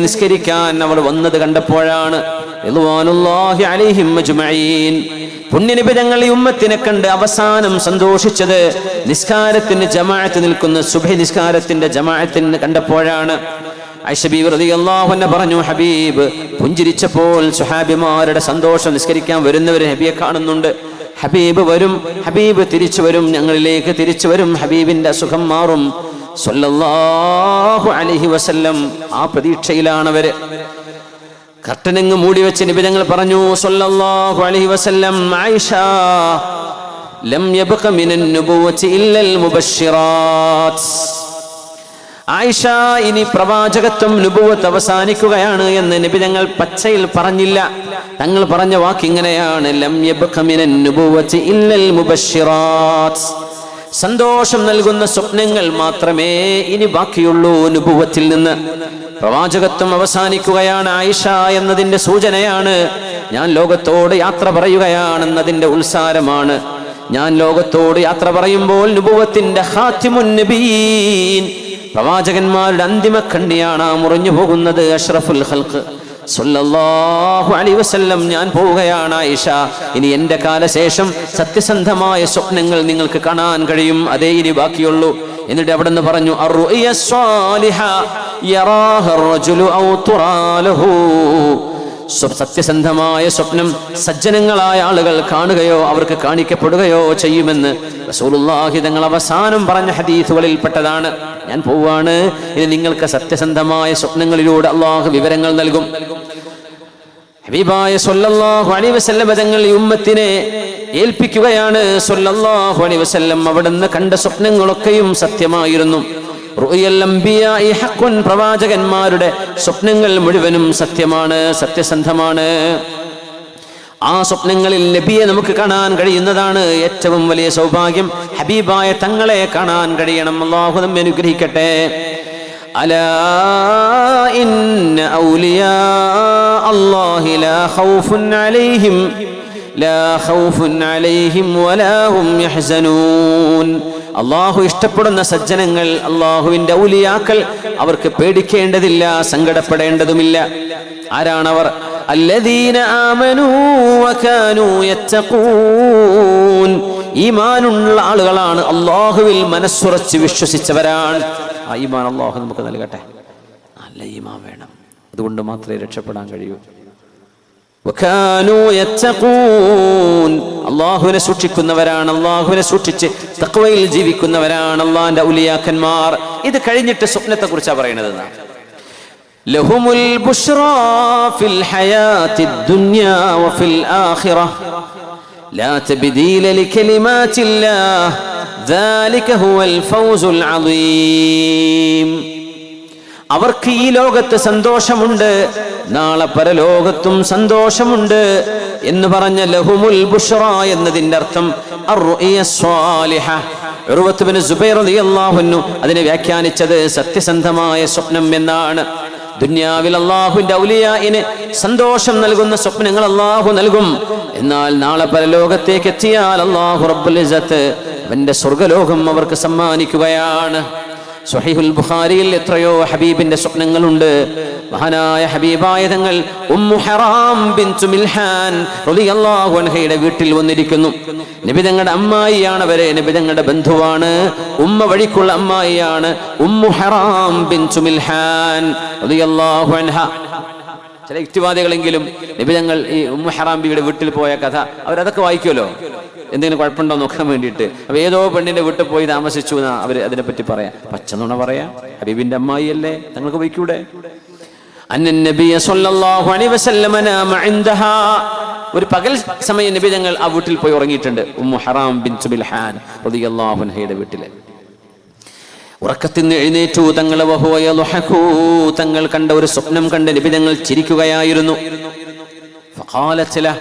നിസ്കരിക്കാൻ അവർ വന്നത് കണ്ടപ്പോഴാണ് പുണ്യനബി തങ്ങൾ ഈ ഉമ്മത്തിനെ കണ്ട് അവസാനം സന്തോഷിച്ചത് നിസ്കാരത്തിന് ജമാഅത്ത് നിൽക്കുന്ന സുബ്ഹി നിസ്കാരത്തിന്റെ ജമാഅത്തിന് കണ്ടപ്പോഴാണ്. ആയിഷ ബീവി റളിയല്ലാഹു അൻഹ പറഞ്ഞു, ഹബീബ് പുഞ്ചിരിച്ചപ്പോൾ സ്വഹാബിമാരുടെ സന്തോഷം, നിസ്കരിക്കാൻ വരുന്നവർ നബിയെ കാണുന്നുണ്ട്. ഹബീബ് വരും, ഹബീബ് തിരിച്ചു വരും, ഞങ്ങളിലേക്ക് തിരിച്ചു വരും, ഹബീബിന്റെ അസുഖം മാറും സല്ലല്ലാഹു അലൈഹി വസല്ലം. ആ പ്രതീക്ഷയിലാണവര്. കർട്ടനങ്ങ് മൂടി വെച്ച് നബി തങ്ങൾ പറഞ്ഞു സല്ലല്ലാഹു അലൈഹി വസല്ലം, ആയിഷ ലം യബ്ഖ മിനൻ നുബുവ്വതി ഇല്ലൽ മുബശ്ശിറാത്ത്. ആയിഷ, ഇനി പ്രവാചകത്വം നുബുവത്ത് അവസാനിക്കുകയാണ് എന്ന് നബി തങ്ങൾ പച്ചയിൽ പറഞ്ഞില്ല. തങ്ങൾ പറഞ്ഞ വാക്കിങ്ങനെയാണ്, ലം യബ്ഖ മിനൻ നുബുവ്വതി ഇല്ലൽ മുബശ്ശിറാത്ത്. സന്തോഷം നൽകുന്ന സ്വപ്നങ്ങൾ മാത്രമേ ഇനി ബാക്കിയുള്ളൂ നുബുവത്തിൽ നിന്ന്. പ്രവാചകത്വം അവസാനിക്കുകയാണ് ആയിഷ എന്നതിന്റെ സൂചനയാണ്. ഞാൻ ലോകത്തോട് യാത്ര പറയുകയാണെന്നതിന്റെ ഉത്സാരമാണ്. ഞാൻ ലോകത്തോട് യാത്ര പറയുമ്പോൾ നുബുവത്തിന്റെ ഖാതിമുൻ നബിയീൻ, പ്രവാചകന്മാരുടെ അന്തിമ കണ്ണിയാണ് മുറിഞ്ഞു പോകുന്നത്. അഷ്റഫുൽ ഖൽഖ് സല്ലല്ലാഹു അലൈഹി വസല്ലം, ഞാൻ പോവുകയാണ് ആയിഷ. ഇനി എന്റെ കാലശേഷം സത്യസന്ധമായ സ്വപ്നങ്ങൾ നിങ്ങൾക്ക് കാണാൻ കഴിയും, അതേ ഇനി ബാക്കിയുള്ളൂ. എന്നിട്ട് അവിടെ നിന്ന് പറഞ്ഞു, അർറുയ സ്വാലിഹ യറാഹ റജുലു ഔ തുറാലഹു. സത്യസന്ധമായ സ്വപ്നം സജ്ജനങ്ങളായ ആളുകൾ കാണുകയോ അവർക്ക് കാണിക്കപ്പെടുകയോ ചെയ്യുമെന്ന് റസൂലുള്ളാഹി തങ്ങൾ അവസാനം പറഞ്ഞ ഹദീസുകളിൽ പെട്ടതാണ്. ഞാൻ പോവാണ്, ഇനി നിങ്ങൾക്ക് സത്യസന്ധമായ സ്വപ്നങ്ങളിലൂടെ അള്ളാഹു വിവരങ്ങൾ നൽകും. ഹബീബായ സല്ലല്ലാഹു അലൈഹി വസല്ലം തങ്ങൾ ഈ ഉമ്മത്തിനെ ഏൽപ്പിക്കുകയാണ്. സല്ലല്ലാഹു അലൈഹി വസല്ലം അവിടുന്ന് കണ്ട സ്വപ്നങ്ങളൊക്കെയും സത്യമായിരുന്നു. റുഅയൽ അംബിയാഇ ഹഖ്ഖുൻ, പ്രവാചകന്മാരുടെ സ്വപ്നങ്ങൾ മുഴുവനും സത്യമാണ്, സത്യസന്ധമാണ്. ആ സ്വപ്നങ്ങളിൽ നബിയെ നമുക്ക് കാണാൻ കഴിയുന്നതാണ് ഏറ്റവും വലിയ സൗഭാഗ്യം. ഹബീബായ തങ്ങളെ കാണാൻ കഴിയണം. അല്ലാഹു നമ്മെ അനുഗ്രഹിക്കട്ടെ. അലാ ഇന്ന ഔലിയാ അല്ലാഹി ലാ ഖൗഫുൻ അലൈഹിം വലാ ഹും യഹ്സനൂൻ. അള്ളാഹു ഇഷ്ടപ്പെടുന്ന സജ്ജനങ്ങൾ, അള്ളാഹുവിന്റെ ഔലിയാക്കൾ, അവർക്ക് പേടിക്കേണ്ടതില്ല, സങ്കടപ്പെടേണ്ടതുമില്ല. ആരാണവർ? അല്ലദീന ആമനൂ വകാനൂ യത്തഖൂൻ. ഈമാനുള്ള ആളുകളാണ്, അള്ളാഹുവിൽ മനസ്സുറച്ച് വിശ്വസിച്ചവരാണ്. ആ ഈമാൻ അള്ളാഹു നമുക്ക് നൽകട്ടെ. നല്ല ഈമാൻ വേണം, അതുകൊണ്ട് മാത്രമേ രക്ഷപ്പെടാൻ കഴിയൂ. അള്ളാഹുവിനെ സൂക്ഷിക്കുന്നവരാണ്, അള്ളാഹുവിനെ സൂക്ഷിച്ച് തഖ്വയിൽ ജീവിക്കുന്നവരാണ് അള്ളാഹിന്റെ ഔലിയാക്കന്മാർ. ഇത് കഴിഞ്ഞിട്ട് സ്വപ്നത്തെ കുറിച്ചാണ് പറയുന്നത്. ലഹുമുൽ ബുശ്റാ ഫിൽ ഹയാത്തിദ് ദുനിയാ വഫിൽ ആഖിറ ലാ തബ്ദീല ലികലിമാത്തില്ലാഹ് ദാലിക ഹുവൽ ഫൗസുൽ അളീം. അവർക്ക് ഈ ലോകത്ത് സന്തോഷമുണ്ട്, നാളെ പരലോകത്തും സന്തോഷമുണ്ട് എന്ന് പറഞ്ഞ ലഹുമുൽ ബുശ്റാ എന്നതിന്റെ അർത്ഥം അർറുയ സ്വാലിഹ. ഉർവത്ത് ബിൻ സുബൈർ റളിയല്ലാഹു അൻഹു അതിനെ വ്യാഖ്യാനിച്ചത് സത്യസന്ധമായ സ്വപ്നം എന്നാണ്. ദുനിയാവിൽ അല്ലാഹുവിന്റെ ഔലിയായിന് സന്തോഷം നൽകുന്ന സ്വപ്നങ്ങൾ അല്ലാഹു നൽകും. എന്നാൽ നാളെ പരലോകത്തേക്ക് എത്തിയാൽ അല്ലാഹു റബ്ബുൽ ഇസ്സത്ത് അവന്റെ സ്വർഗ്ഗലോകം അവർക്ക് സമ്മാനിക്കുകയാണ്. സ്വഹീഹുൽ ബുഖാരിയിൽ എത്രയോ ഹബീബിന്റെ സ്വപ്നങ്ങളുണ്ട്. മഹാനായ ഹബീബായ തങ്ങൾ ഉമ്മു ഹറാം ബിൻതു മിൽഹാൻ റളിയല്ലാഹു അൻഹയുടെ വീട്ടിൽ വന്നിരിക്കുന്നു. നബി തങ്ങളുടെ അമ്മായിയാണ് അവരെ, നബി തങ്ങളുടെ ബന്ധുവാണ്, ഉമ്മ വഴിക്കുള്ള അമ്മായിയാണ് ഉമ്മു ഹറാം ബിൻതു മിൽഹാൻ റളിയല്ലാഹു അൻഹ. ചില യുക്തിവാദികളെങ്കിലും നബി തങ്ങൾ ഈ ഉമ്മു ഹറാം ബിയുടെ വീട്ടിൽ പോയ കഥ അവരതൊക്കെ വായിക്കുമല്ലോ, എന്തെങ്കിലും കുഴപ്പമുണ്ടോ നോക്കാൻ വേണ്ടിയിട്ട്. അപ്പൊ ഏതോ പെണ്ണിന്റെ വീട്ടിൽ പോയി താമസിച്ചു എന്നാ അവര് അതിനെപ്പറ്റി പറയാം. പച്ചനുണ പറയാ, ഹബീബിന്റെ അമ്മായി അല്ലേ, തങ്ങൾക്ക് പോയിക്കൂടെ? അന്നൻ നബിയ സല്ലല്ലാഹു അലൈഹി വസല്ലം നാമ ഇൻദഹാ. ഒരു പകൽ സമയം നബി തങ്ങൾ ആ വീട്ടിൽ പോയി ഉറങ്ങിയിട്ടുണ്ട്, ഉമ്മു ഹറാം ബിൻതു മിൽഹാൻ റളിയല്ലാഹു അൻഹയുടെ വീട്ടില്. ഉറക്കത്തിൽ നിന്ന് എഴുന്നേറ്റു തങ്ങൾ. വഹുവ യദ്ഹഖു, തങ്ങൾ കണ്ട ഒരു സ്വപ്നം കണ്ട് നബി തങ്ങൾ ചിരിക്കുകയായിരുന്നു. ഫഖാലത് ലഹു,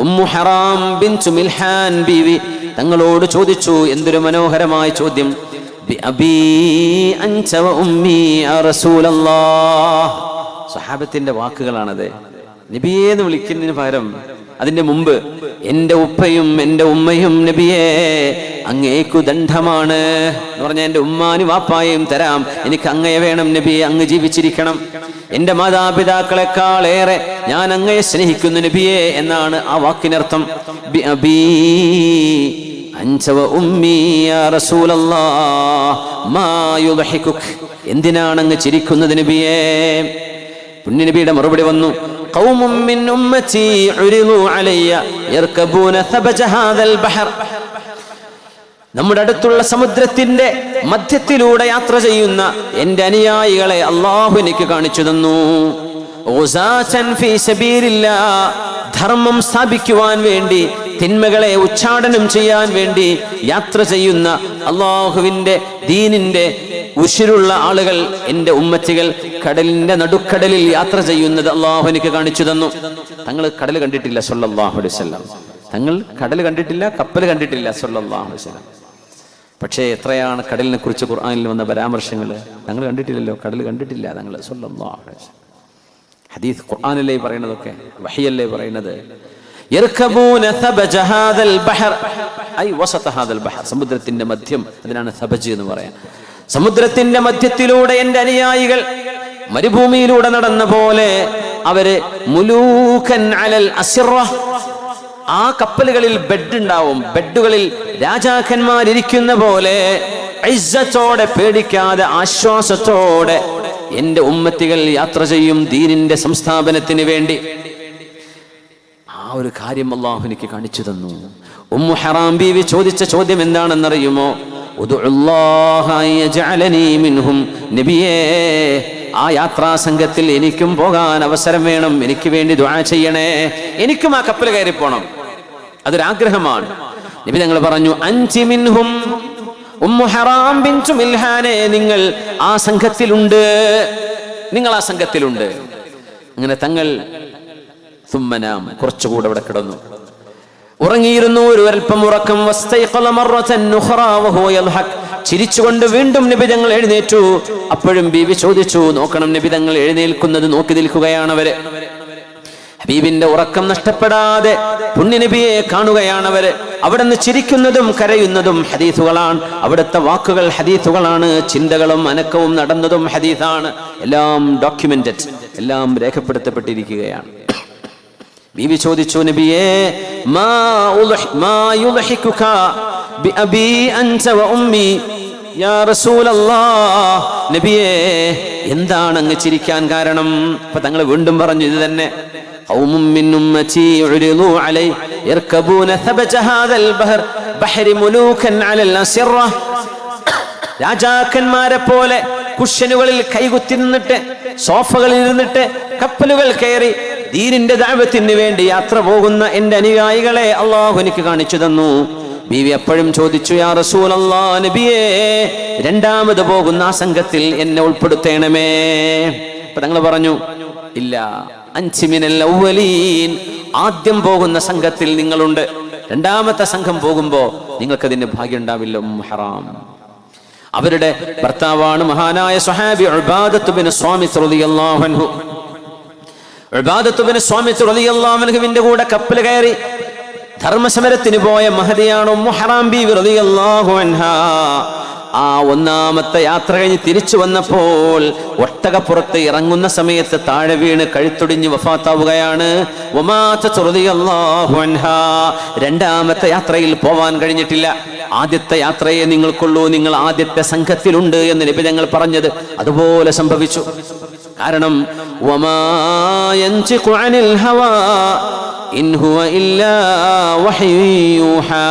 ഉമ്മു ഹറാം ബിൻതു മിൽഹാൻ ബീവി തങ്ങളോട് ചോദിച്ചു, എന്തൊരു മനോഹരമായ ചോദ്യം. ബിഅബീ അൻത വ ഉമ്മീ യാ റസൂലല്ലാഹ്. സ്വഹാബത്തിന്റെ വാക്കുകളാണത്. നബിയെ എന്ന് വിളിക്കുന്നതിന് പകരം അതിന്റെ മുമ്പ് എൻ്റെ ഉപ്പയും എൻ്റെ ഉമ്മയും നബിയേ അങ്ങേക്കു ദണ്ഡമാണ് എന്ന് പറഞ്ഞാൽ എൻ്റെ ഉമ്മാനും വാപ്പായും തരാം, എനിക്ക് അങ്ങയെ വേണം നബിയെ, അങ്ങ് ജീവിച്ചിരിക്കണം. എൻ്റെ മാതാപിതാക്കളെക്കാളേറെ ഞാൻ അങ്ങയെ സ്നേഹിക്കുന്നു നബിയെ എന്നാണ് ആ വാക്കിനർത്ഥം. എന്തിനാണ് അങ്ങ് ചിരിക്കുന്നത് നബിയേ? പുണ്യ നബിയുടെ മറുപടി വന്നു, നമ്മുടെ അടുത്തുള്ള സമുദ്രത്തിന്റെ മധ്യത്തിലൂടെ യാത്ര ചെയ്യുന്ന എന്റെ അനുയായികളെ അള്ളാഹു എനിക്ക് കാണിച്ചു തന്നു. ധർമ്മം സ്ഥാപിക്കുവാൻ വേണ്ടി, തിന്മകളെ ഉച്ചാടനം ചെയ്യാൻ വേണ്ടി യാത്ര ചെയ്യുന്ന അള്ളാഹുവിന്റെ ദീനിന്റെ ഉശിരുള്ള ആളുകൾ, എന്റെ ഉമ്മത്തികൾ കടലിന്റെ നടുക്കടലിൽ യാത്ര ചെയ്യുന്നത് അള്ളാഹു എനിക്ക് കാണിച്ചു തന്നു. തങ്ങൾ കടൽ കണ്ടിട്ടില്ല സല്ലല്ലാഹു അലൈഹി വസല്ലം, തങ്ങൾ കടൽ കണ്ടിട്ടില്ല, കപ്പൽ കണ്ടിട്ടില്ല സല്ലല്ലാഹു അലൈഹി വസല്ലം. പക്ഷേ എത്രയാണ് കടലിനെ കുറിച്ച് ഖുർആനിൽ വന്ന പരാമർശങ്ങൾ. തങ്ങൾ കണ്ടിട്ടില്ലല്ലോ, കടൽ കണ്ടിട്ടില്ല തങ്ങൾ സല്ലല്ലാഹു അലൈഹി വസല്ലം. ഹദീസ് ഖുർആനിലേ പറയുന്നതൊക്കെ, വഹിയല്ലേ പറയുന്നത്. യർകബൂന സബജ ഹാദൽ ബഹർ ഐ വസത ഹാദൽ ബഹർ, സമുദ്രത്തിന്റെ മധ്യം, അതിനാണ് സബജ് എന്ന് പറയാൻ. സമുദ്രത്തിന്റെ മധ്യത്തിലൂടെ എന്റെ അനുയായികൾ മരുഭൂമിയിലൂടെ നടന്ന പോലെ അവര് മുലൂകൻ അലൽ അസിറ, ആ കപ്പലുകളിൽ ബെഡ് ഉണ്ടാവും, ബെഡുകളിൽ രാജാക്കന്മാരിയ്ക്കുന്ന പോലെ ഇസ്സത്തോടെ, പേടിക്കാതെ, ആശ്വാസത്തോടെ എന്റെ ഉമ്മത്തികൾ യാത്ര ചെയ്യും ദീനിന്റെ സംസ്ഥാപനത്തിന് വേണ്ടി. ആ ഒരു കാര്യം അല്ലാഹു എനിക്ക് കാണിച്ചു തന്നു. ഉമ്മു ഹറാം ബീവി ചോദിച്ച ചോദ്യം എന്താണെന്നറിയുമോ? നബിയേ, ആ യാത്രാ സംഘത്തിൽ എനിക്കും പോകാൻ അവസരം വേണം, എനിക്ക് വേണ്ടി ദുആ ചെയ്യണേ, എനിക്കും ആ കപ്പൽ കയറി പോണം, അതൊരാഗ്രഹമാണ്. നബി തങ്ങൾ പറഞ്ഞു, അൻതി മിൻഹും, ഉമ്മു ഹറാം ബിൻതു മിൽഹാനെ, നിങ്ങൾ ആ സംഘത്തിലുണ്ട്, നിങ്ങൾ ആ സംഘത്തിലുണ്ട്. അങ്ങനെ തങ്ങൾ സുമ്മനാം, കുറച്ചുകൂടെ അവിടെ കിടന്നു, ഉറങ്ങിയിരുന്നു. ഒരു അല്പം ഉറക്കം. ചിരിച്ചുകൊണ്ട് വീണ്ടും നബി തങ്ങൾ എഴുന്നേറ്റു. അപ്പോഴും ബീവി ചോദിച്ചു, നോക്കണം നബി തങ്ങൾ എഴുന്നേൽക്കുന്നത് നോക്കി നിൽക്കുകയാണ് അവര്. ഹബീബിന്റെ ഉറക്കം നഷ്ടപ്പെടാതെ പുണ്യ നബിയെ കാണുകയാണവര്. അവിടെ നിന്ന് ചിരിക്കുന്നതും കരയുന്നതും ഹദീസുകളാണ്, അവിടുത്തെ വാക്കുകൾ ഹദീസുകളാണ്, ചിന്തകളും അനക്കവും നടന്നതും ഹദീസാണ്. എല്ലാം ഡോക്യുമെന്റഡ്, എല്ലാം രേഖപ്പെടുത്തപ്പെട്ടിരിക്കുകയാണ്. ബീവി ചോദിച്ചു, നബിയേ, മാ യുളഹികുക ബിഅബി അൻത വഉമ്മി യാ റസൂലല്ലാഹ്, നബിയേ എന്താണ് അങ്ങ് ചിരിക്കാൻ കാരണം? അപ്പൊ തങ്ങൾ വീണ്ടും പറഞ്ഞു ഇത് തന്നെ. ഖൗമും മിൻ ഉമ്മതി ഉരിദു അലൈ യർകബൂന സബജ ഹാദൽ ബഹരി മുലൂകൻ അലൽ അസിറ, രാജാക്കന്മാരെ പോലെ കുഷ്യനുകളിൽ കൈകുത്തി നിന്നിട്ട്, സോഫകളിൽ ഇരുന്നിട്ട് കപ്പലുകൾ കയറി ദീനിന്റെ ദഅവത്തിന് വേണ്ടി യാത്ര പോകുന്ന എന്റെ അനുയായികളെ അള്ളാഹു എനിക്ക് കാണിച്ചു തന്നു. ബീവി അപ്പോഴും ചോദിച്ചു, യാ റസൂലല്ലാഹ്, നബിയേ രണ്ടാമത് പോകുന്ന ആ സംഘത്തിൽ എന്നെ ഉൾപ്പെടുത്തേണമേ. അപ്പൊ തങ്ങൾ പറഞ്ഞു, ഇല്ല, അൻതി മിനൽ അവ്വലീൻ, ആദ്യം പോകുന്ന സംഘത്തിൽ നിങ്ങളുണ്ട്, രണ്ടാമത്തെ സംഘം പോകുമ്പോ നിങ്ങൾക്കതിന്റെ ഭാഗ്യം ഉണ്ടാവില്ല. ഉമ്മു ഹറാം അവരുടെ ഭർത്താവാണ് മഹാനായ സ്വഹാബി ഉബാദത്ത് ബിൻ സ്വാമിത് റളിയല്ലാഹു അൻഹു. ഉബാദത്ത് ബിൻ സ്വാമിത് റളിയല്ലാഹു അൻഹുവിന്റെ കൂടെ കപ്പൽ കയറി ധർമ്മസമരത്തിന് പോയ മഹദിയാണ് ഉമ്മു ഹറാം ബീവി റളിയല്ലാഹു അൻഹാ. ആ ഒന്നാമത്തെ യാത്ര കഴിഞ്ഞ് തിരിച്ചു വന്നപ്പോൾ ഒട്ടകപ്പുറത്ത് ഇറങ്ങുന്ന സമയത്ത് താഴെ വീണ് കഴുത്തൊടിഞ്ഞ് വഫാത്താവുകയാണ്. രണ്ടാമത്തെ യാത്രയിൽ പോവാൻ കഴിഞ്ഞിട്ടില്ല. ആദ്യത്തെ യാത്രയെ നിങ്ങൾക്കുള്ളൂ, നിങ്ങൾ ആദ്യത്തെ സംഘത്തിലുണ്ട് എന്ന് നബി തങ്ങൾ പറഞ്ഞത് അതുപോലെ സംഭവിച്ചു. കാരണം വമാ യൻതിഖു അനിൽ ഹവാ ഇൻ ഹുവ ഇല്ലാ വഹ്യു യൂഹാ,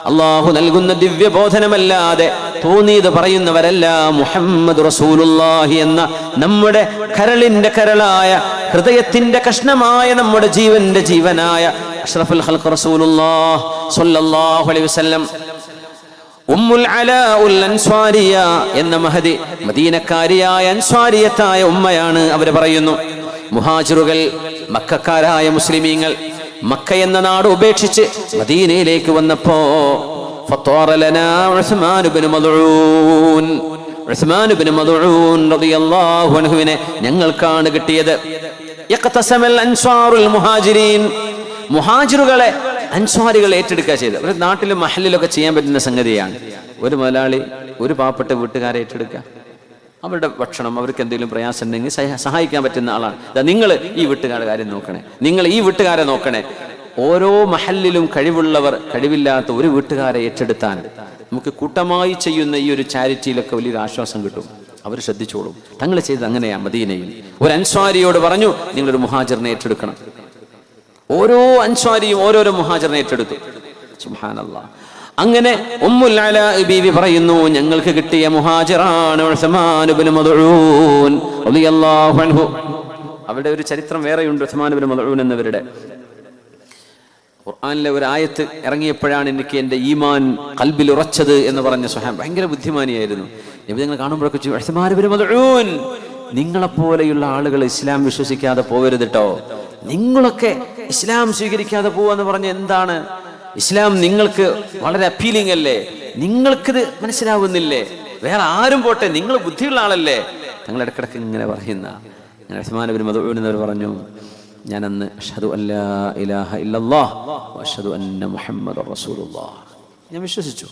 അള്ളാഹു നൽകുന്ന ദിവ്യബോധനമല്ലാതെ തോന്നിയത് പറയുന്നവരല്ല മുഹമ്മദ് റസൂലുള്ളാഹി എന്ന നമ്മുടെ കരളിന്റെ കരളായ ഹൃദയത്തിന്റെ കഷ്ണമായ നമ്മുടെ ജീവന്റെ ജീവനായ അഷ്റഫുൽ ഖൽഖ് റസൂലുള്ളാഹി സ്വല്ലല്ലാഹു അലൈഹി വസല്ലം. ഉമ്മുൽ അലാഉൽ അൻസ്വാരിയ എന്ന മഹദി മദീനക്കാരിയായ അൻസ്വാരിയത്തായ ഉമ്മയാണ്. അവര് പറയുന്നു, മുഹാജിറുകൾ, മക്കക്കാരായ മുസ്ലിമീങ്ങൾ മക്ക എന്ന നാട് ഉപേക്ഷിച്ച് മദീനയിലേക്ക് വന്നപ്പോ ഉസ്മാൻ ഇബ്നു മദ്ഊൻ റളിയല്ലാഹു അൻഹുവിനെ ഞങ്ങൾക്കാണ് കിട്ടിയത്. യഖ്തസമൽ അൻസാറുൽ മുഹാജിരീൻ, മുഹാജിറുകളെ അൻസ്വാരികൾ ഏറ്റെടുക്കുക ചെയ്ത്. ഒരു നാട്ടിലും മഹല്ലിലൊക്കെ ചെയ്യാൻ പറ്റുന്ന സംഗതിയാണ്. ഒരു മുതലാളി ഒരു പാവപ്പെട്ട വീട്ടുകാരെ ഏറ്റെടുക്കുക, അവരുടെ ഭക്ഷണം, അവർക്ക് എന്തെങ്കിലും പ്രയാസം ഉണ്ടെങ്കിൽ സഹായിക്കാൻ പറ്റുന്ന ആളാണ്. നിങ്ങൾ ഈ വീട്ടുകാരുടെ കാര്യം നോക്കണേ, നിങ്ങൾ ഈ വീട്ടുകാരെ നോക്കണേ. ഓരോ മഹല്ലിലും കഴിവുള്ളവർ കഴിവില്ലാത്ത ഒരു വീട്ടുകാരെ ഏറ്റെടുത്താൽ നമുക്ക് കൂട്ടമായി ചെയ്യുന്ന ഈ ഒരു ചാരിറ്റിയിലൊക്കെ വലിയൊരു ആശ്വാസം കിട്ടും. അവർ ശ്രദ്ധിച്ചോളും. തങ്ങൾ ചെയ്തത് അങ്ങനെയാണ്. മദീനയിൽ ഒരു അൻസ്വാരിയോട് പറഞ്ഞു, നിങ്ങളൊരു മുഹാജിറിനെ ഏറ്റെടുക്കണം. ഓരോ അൻസ്വാരിയും ഓരോരോ മുഹാജിറിനെ ഏറ്റെടുത്തു. സുബ്ഹാനല്ലാഹ്. അങ്ങനെ ഉമ്മുൽ അലാ ബീവി പറയുന്നു, ഞങ്ങൾക്ക് കിട്ടിയ മുഹാജിറാണ് ഉസ്മാൻ ഇബ്നു മദ്ഊൻ റളിയല്ലാഹു അൻഹു. അവരുടെ ഒരു ചരിത്രം വേറെയുണ്ട്. ഉസ്മാൻ ഇബ്നു മദ്ഊൻ എന്നവരുടെ ഖുർആനിലെ ഒരു ആയത്ത് ഇറങ്ങിയപ്പോഴാണ് എനിക്ക് എൻ്റെ ഈമാൻ ഖൽബിൽ ഉറച്ചത് എന്ന് പറഞ്ഞ സ്വഹാബി. ഭയങ്കര ബുദ്ധിമാനിയായിരുന്നു. നബി നിങ്ങൾ കാണുമ്പോഴൊക്കെ ഉസ്മാൻ ഇബ്നു മദ്ഊൻ, നിങ്ങളെപ്പോലെയുള്ള ആളുകൾ ഇസ്ലാം വിശ്വസിക്കാതെ പോവരുത് കേട്ടോ. നിങ്ങളൊക്കെ ഇസ്ലാം സ്വീകരിക്കാതെ പോവാന്ന് പറഞ്ഞ എന്താണ്? ഇസ്ലാം നിങ്ങൾക്ക് വളരെ അപ്പീലിംഗ് അല്ലേ? നിങ്ങൾക്കിത് മനസ്സിലാവുന്നില്ലേ? വേറെ ആരും പോട്ടെ, നിങ്ങൾ ബുദ്ധിയുള്ള ആളല്ലേ? തങ്ങൾ ഇടക്കിടക്ക് ഇങ്ങനെ പറയുന്ന ഉസ്മാൻ ഇബ്നു മദ്ഊൻ എന്നവർ പറഞ്ഞു, ഞാനന്ന് അഷ്ഹദു അല്ലാ ഇലാഹ ഇല്ലല്ലാഹ് വഅഷ്ഹദു അന്ന മുഹമ്മദർ റസൂലുള്ളാഹ്, ഞാൻ വിശ്വസിച്ചു.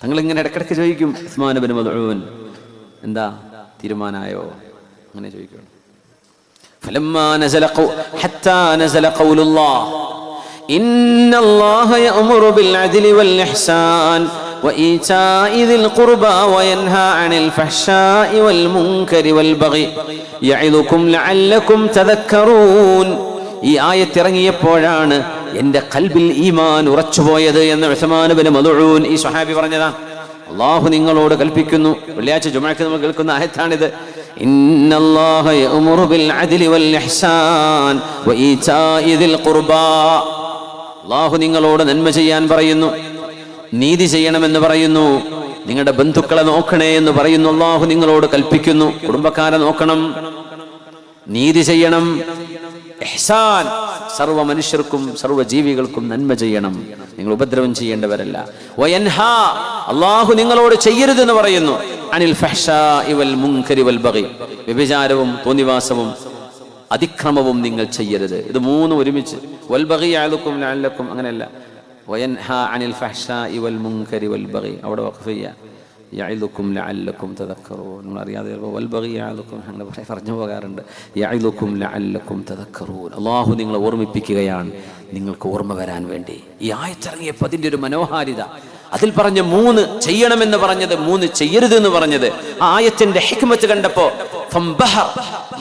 തങ്ങൾ ഇങ്ങനെ ഇടക്കിടക്ക് ചോദിക്കും, ഉസ്മാൻ ഇബ്നു മദ്ഊൻ എന്താ തീരുമാനമായോ? അങ്ങനെ ചോദിക്കും. فلما نزل حتى نزل قول الله إن الله يأمر بالعدل والإحسان وإيتاء ذي القربى وينهى عن الفحشاء والمنكر والبغي يعظكم لعلكم تذكرون. ഈ ആയത്ത് ഇറങ്ങിയപ്പോഴാണ് എൻ്റെ ഖൽബിൽ ഈമാൻ ഉറച്ചുപോയത് എന്ന് ഉസ്മാൻ ഇബ്നു മദ്ഊൻ ഈ സ്വഹാബി പറഞ്ഞതാണ്. അല്ലാഹു നിങ്ങളോട് കൽപ്പിക്കുന്നു. വെള്ളിയാഴ്ച ജുമുഅക്ക് നമ്മൾ കേൾക്കുന്ന ആയത്താണിത്. ഇന്നല്ലാഹ യഅ്മുറു ബിൽ അദ്ലി വൽ ഇഹ്സാൻ വഇതാഇ ദിൽ ഖുർബാ. അല്ലാഹു നിങ്ങളോട് നന്മ ചെയ്യാൻ പറയുന്നു, നീതി ചെയ്യണമെന്ന് പറയുന്നു, നിങ്ങളുടെ ബന്ധുക്കളെ നോക്കണേ എന്ന് പറയുന്നു. അല്ലാഹു നിങ്ങളോട് കൽപ്പിക്കുന്നു, കുടുംബക്കാരെ നോക്കണം, നീതി ചെയ്യണം. ഇഹ്സാൻ, സർവ്വ മനുഷ്യർക്കും സർവ്വ ജീവികൾക്കും നന്മ ചെയ്യണം, നിങ്ങൾ ഉപദ്രവം ചെയ്യേണ്ടവരല്ല. വയൻഹാ, അല്ലാഹു നിങ്ങളോട് ചെയ്യരുതെന്ന് പറയുന്നു. അനിൽ ഫഹ്ശാഇ വൽ മുൻകരി വൽ ബഗി, വ്യഭിചാരവും തോന്നിവാസവും അതിക്രമവും നിങ്ങൾ ചെയ്യരുത്. ഇത് മൂന്നും ഒരുമിച്ച്. വൽ ബഗി യഅലുക്കും ലഅല്ലക്കും, അങ്ങനെയല്ല. വയൻഹാ അനിൽ ഫഹ്ശാഇ വൽ മുൻകരി വൽ ബഗി, അവിടെ വഖഫ് ചെയ്യാ. യഅലുക്കും ലഅല്ലക്കും തദക്കറൂൻ. നിങ്ങൾ അറിയാതെ വൽ ബഗി യഅലുക്കും അങ്ങനെ പറഞ്ഞു പോകാറുണ്ട്. യഅലുക്കും ലഅല്ലക്കും തദക്കറൂൻ. അല്ലാഹു നിങ്ങളെ ഓർമ്മിപ്പിക്കുകയാണ്, നിങ്ങൾക്ക് ഓർമ്മ വരാൻ വേണ്ടി. ഈ ആയത്തിറങ്ങിയപ്പോൾ അതിൻ്റെ ഒരു മനോഹാരിത, അതിൽ പറഞ്ഞ 3 ചെയ്യണമെന്ന് പറഞ്ഞത്, 3 ചെയ്യരുതെന്ന് പറഞ്ഞത്, ആ ആയത്തിന്റെ ഹിക്മത്ത് കണ്ടപ്പോ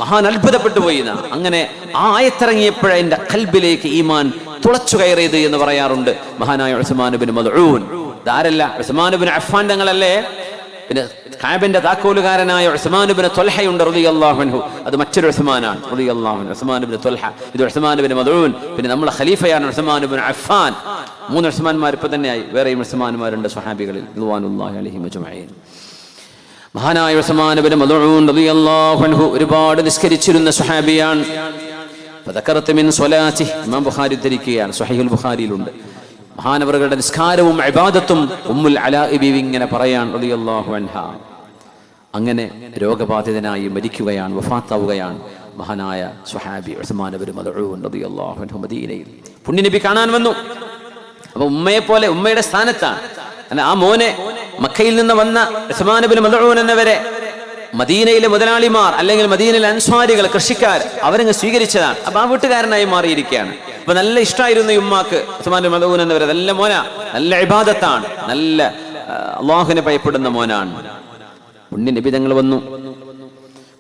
മഹാൻ അത്ഭുതപ്പെട്ടു പോയി. അങ്ങനെ ആ ആയത്തിറങ്ങിയപ്പോഴേ എൻ്റെ ഖൽബിലേക്ക് ഈമാൻ തുളച്ചു കയറിയത് എന്ന് പറയാറുണ്ട് മഹാനായ ഉസ്മാൻ ഇബ്നു മദ്ഊൻ. ധാരല്ല, ഉസ്മാൻ ഇബ്നു അഫ്ഫാൻ തങ്ങളല്ലേ. പിന്നെ കഅബന്റെ താക്കോലുകാരനായ ഉസ്മാൻ ഇബ്നു ത്വൽഹയുണ്ട് റളിയല്ലാഹു അൻഹു, അത് മറ്റൊരു ഉസ്മാനാണ് റളിയല്ലാഹു അൻഹു. ഉസ്മാൻ ഇബ്നു ത്വൽഹ, ഇത് ഉസ്മാൻ ഇബ്നു മദ്ഊൻ. പിന്നെ നമ്മുടെ ഖലീഫയാണ് ഉസ്മാൻ ഇബ്നു അഫ്ഫാൻ. 3 ഉസ്മാൻമാർ ഇപ്പൊ തന്നെയായി, വേറെയും ഉസ്മാൻമാരുണ്ട് സ്വഹാബികളിൽ റളിയല്ലാഹു അലൈഹിം അജ്മഈൻ. മഹാനായ ഉസ്മാൻ ഇബ്നു മദ്ഊൻ റളിയല്ലാഹു അൻഹു ഒരുപാട് നിസ്കരിച്ചിരുന്ന സ്വഹാബിയാണ്. ഫദക്കറത മിൻ സ്വലാത്തിഹി, ഇമാം ബുഖാരി ഉദ്ധരിക്കുകയാണ്, സ്വഹീഹുൽ ബുഖാരിയിലുണ്ട്. മഹാനവറുകളുടെ നിസ്കാരവും ഇബാദത്തും ഉമ്മുൽ അലാ ബീവി ഇങ്ങനെ പറയാൻ റളിയല്ലാഹു അൻഹാ. അങ്ങനെ രോഗബാധിതനായി മരിക്കുകയാണ്, വഫാത്താവുകയാണ് മഹാനായ സ്വഹാബി ഉസ്മാൻ ഇബ്നു മദ്ഊൻ റളിയല്ലാഹു അൻഹു. മദീനയിൽ പുണ്യനബി കാണാൻ വന്നു. അപ്പൊ ഉമ്മയെ പോലെ, ഉമ്മയുടെ സ്ഥാനത്താണ്. ആ മോനെ മക്കയിൽ നിന്ന് വന്ന ഉസ്മാൻ ഇബ്നു മദ്ഊൻ എന്നവരെ മദീനയിലെ മുതലാളിമാർ അല്ലെങ്കിൽ മദീനയിലെ അൻസ്വാരികൾ, കൃഷിക്കാർ, അവരങ്ങ് സ്വീകരിച്ചതാണ്. അപ്പൊ ആ വീട്ടുകാരനായി മാറിയിരിക്കുകയാണ്. അപ്പൊ നല്ല ഇഷ്ടമായിരുന്നു ഈ ഉമ്മാക്ക് ഉസ്മാൻ ഇബ്നു മദ്ഊൻ എന്നവരെ. നല്ല മോനാ, നല്ല ഇബാദത്താണ്, നല്ല അല്ലാഹുവിനെ ഭയപ്പെടുന്ന മോനാണ്. പുണ്യ നബി തങ്ങൾ വന്നു,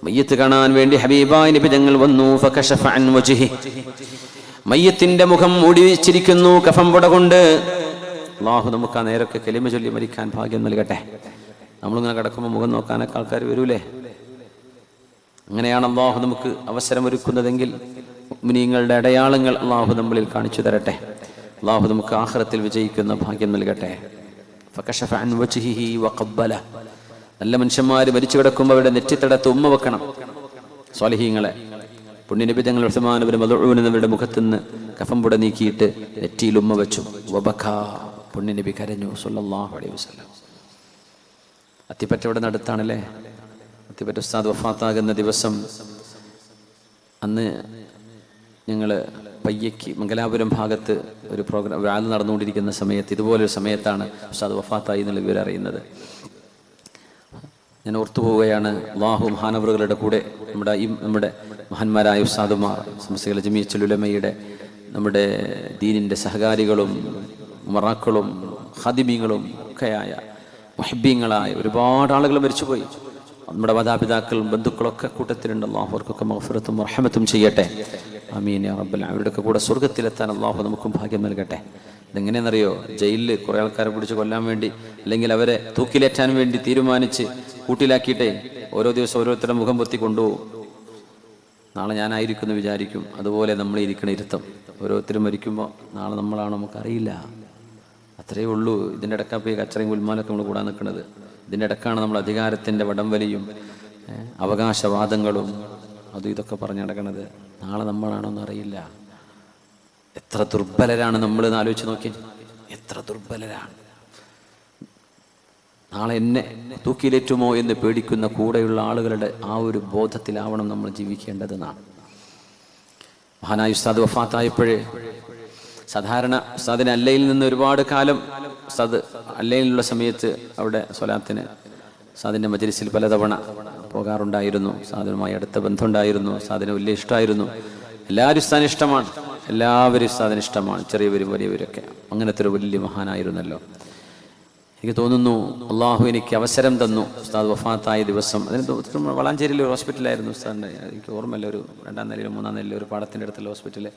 മയ്യത്ത് കാണാൻ വേണ്ടി ഹബീബായ നബി തങ്ങൾ വന്നു. ഫകശഫ അൻ വജ്ഹി, മയ്യത്തിന്റെ മുഖം മൂടി വെച്ചിരിക്കുന്നു കഫം പുട കൊണ്ട്. അല്ലാഹു നമുക്ക് ആ നേരൊക്കെ കലിമ ചൊല്ലി മരിക്കാൻ ഭാഗ്യം നൽകട്ടെ. നമ്മളിങ്ങനെ കിടക്കുമ്പോൾ മുഖം നോക്കാനൊക്കെ ആൾക്കാർ വരൂലേ? അങ്ങനെയാണ് അല്ലാഹു നമുക്ക് അവസരമൊരുക്കുന്നതെങ്കിൽ മുഅ്മിനീങ്ങളുടെ അടയാളങ്ങൾ അല്ലാഹു നമ്മളിൽ കാണിച്ചു തരട്ടെ. അല്ലാഹു നമുക്ക് ആഖിറത്തിൽ വിജയിക്കുന്ന ഭാഗ്യം നൽകട്ടെ. ഫകശഫ അൻ വജ്ഹിഹി വഖബ്ബല, നല്ല മനുഷ്യന്മാർ മരിച്ചു കിടക്കുമ്പോൾ അവരുടെ നെറ്റിത്തടത്ത് ഉമ്മ വെക്കണം. സ്വാലിഹീങ്ങളെ പുണ്യനബി തങ്ങൾ ഉസ്മാൻ ഇബ്നു മദ്ഊൻ എന്നവരുടെ മുഖത്തുനിന്ന് കഫം പുട നീക്കിയിട്ട് നെറ്റിയിൽ ഉമ്മ വെച്ചു. വബക, പുണ്യനബി കരഞ്ഞു സല്ലല്ലാഹു അലൈഹി വസല്ലം. അത്തിപ്പറ്റ ഇവിടെ അടുത്താണല്ലേ. അത്തിപ്പറ്റ ഉസ്താദ് വഫാത്താകുന്ന ദിവസം അന്ന് ഞങ്ങൾ പയ്യയ്ക്ക് മംഗലാപുരം ഭാഗത്ത് ഒരു പ്രോഗ്രാം വാല് നടന്നുകൊണ്ടിരിക്കുന്ന സമയത്ത്, ഇതുപോലൊരു സമയത്താണ് ഉസ്താദ് വഫാത്തായി എന്നുള്ള വിവരം അറിയുന്നത്. ഞാൻ ഓർത്തു പോവുകയാണ്, അല്ലാഹു മഹാനവറുകളുടെ കൂടെ നമ്മുടെ മഹാന്മാരായ ഉസ്താദുമാർ, സമസ്തകളുടെ ജമീഅത്തുൽ ഉലമയുടെ, നമ്മുടെ ദീനിൻ്റെ സഹകാരികളും മറാക്കളും ഖാദിമീങ്ങളും ഒക്കെയായ മുഹിബ്ബീങ്ങളായ ഒരുപാട് ആളുകൾ മരിച്ചുപോയി. നമ്മുടെ മാതാപിതാക്കളും ബന്ധുക്കളൊക്കെ കൂട്ടത്തിലുണ്ട്. അല്ലാഹു അവർക്കൊക്കെ മഗ്ഫിറത്തും റഹ്മത്തും ചെയ്യട്ടെ. ആമീൻ യാ റബ്ബൽ ആലമീൻ. അവരുടെയൊക്കെ കൂടെ സ്വർഗ്ഗത്തിലെത്താൻ അല്ലാഹു നമുക്കും ഭാഗ്യം നൽകട്ടെ. ഇതെങ്ങനെയെന്നറിയോ, ജയിലിൽ കുറേ ആൾക്കാരെ പിടിച്ച് കൊല്ലാൻ വേണ്ടി, അല്ലെങ്കിൽ അവരെ തൂക്കിലേറ്റാൻ വേണ്ടി തീരുമാനിച്ച് കൂട്ടിലാക്കിയിട്ടേ ഓരോ ദിവസം ഓരോരുത്തരുടെ മുഖം പൊത്തി കൊണ്ടുപോകും. നാളെ ഞാനായിരിക്കുമെന്ന് വിചാരിക്കും. അതുപോലെ നമ്മൾ ഇരിക്കണ ഇരുത്തം. ഓരോരുത്തരും മരിക്കുമ്പോൾ നാളെ നമ്മളാണോ നമുക്കറിയില്ല. അത്രയേ ഉള്ളൂ. ഇതിൻ്റെ ഇടയ്ക്കാണ് ഈ കച്ചറയും ഗുൽമാലൊക്കെ നമ്മൾ കൂടാൻ നിൽക്കുന്നത്. ഇതിൻ്റെ ഇടയ്ക്കാണ് നമ്മൾ അധികാരത്തിൻ്റെ വടംവലിയും അവകാശവാദങ്ങളും അതും ഇതൊക്കെ പറഞ്ഞു നടക്കുന്നത്. നാളെ നമ്മളാണോ എന്നറിയില്ല. എത്ര ദുർബലരാണ് നമ്മൾ എന്ന് ആലോചിച്ച് നോക്കി. എത്ര ദുർബലരാണ്. നാളെ എന്നെ തൂക്കിലേറ്റുമോ എന്ന് പേടിക്കുന്ന കൂടെയുള്ള ആളുകളുടെ ആ ഒരു ബോധത്തിലാവണം നമ്മൾ ജീവിക്കേണ്ടതെന്നാണ്. മഹാനായ ഉസ്താദ് വഫാത്തായപ്പോഴേ സാധാരണ ഉസ്താദിനെ അല്ലയിൽ നിന്ന് ഒരുപാട് കാലം ഉസ്താദ് അല്ലയിലുള്ള സമയത്ത് അവിടെ സ്വലാത്തിന് ഉസ്താദിൻ്റെ മജ്‌ലിസിൽ പലതവണ പോകാറുണ്ടായിരുന്നു. ഉസ്താദുമായി അടുത്ത ബന്ധമുണ്ടായിരുന്നു. ഉസ്താദിന് വലിയ ഇഷ്ടമായിരുന്നു. എല്ലാവരും ഉസ്താദിന് ഇഷ്ടമാണ്. എല്ലാവരും ഉസ്താദിന് ഇഷ്ടമാണ്, ചെറിയവരും വലിയവരൊക്കെ. അങ്ങനത്തെ ഒരു വലിയ മഹാനായിരുന്നല്ലോ. എനിക്ക് തോന്നുന്നു അള്ളാഹു എനിക്ക് അവസരം തന്നു. ഉസ്താദ് വഫാത്തായ ദിവസം, അതിന് വളാഞ്ചേരിയിൽ ഒരു ഹോസ്പിറ്റലായിരുന്നു ഉസ്താദിൻ്റെ. എനിക്ക് ഓർമ്മയില്ല, ഒരു 2ാം നിലയിലോ 3ാം നിലയിലോ ഒരു പാടത്തിൻ്റെ അടുത്തുള്ള ഹോസ്പിറ്റല്.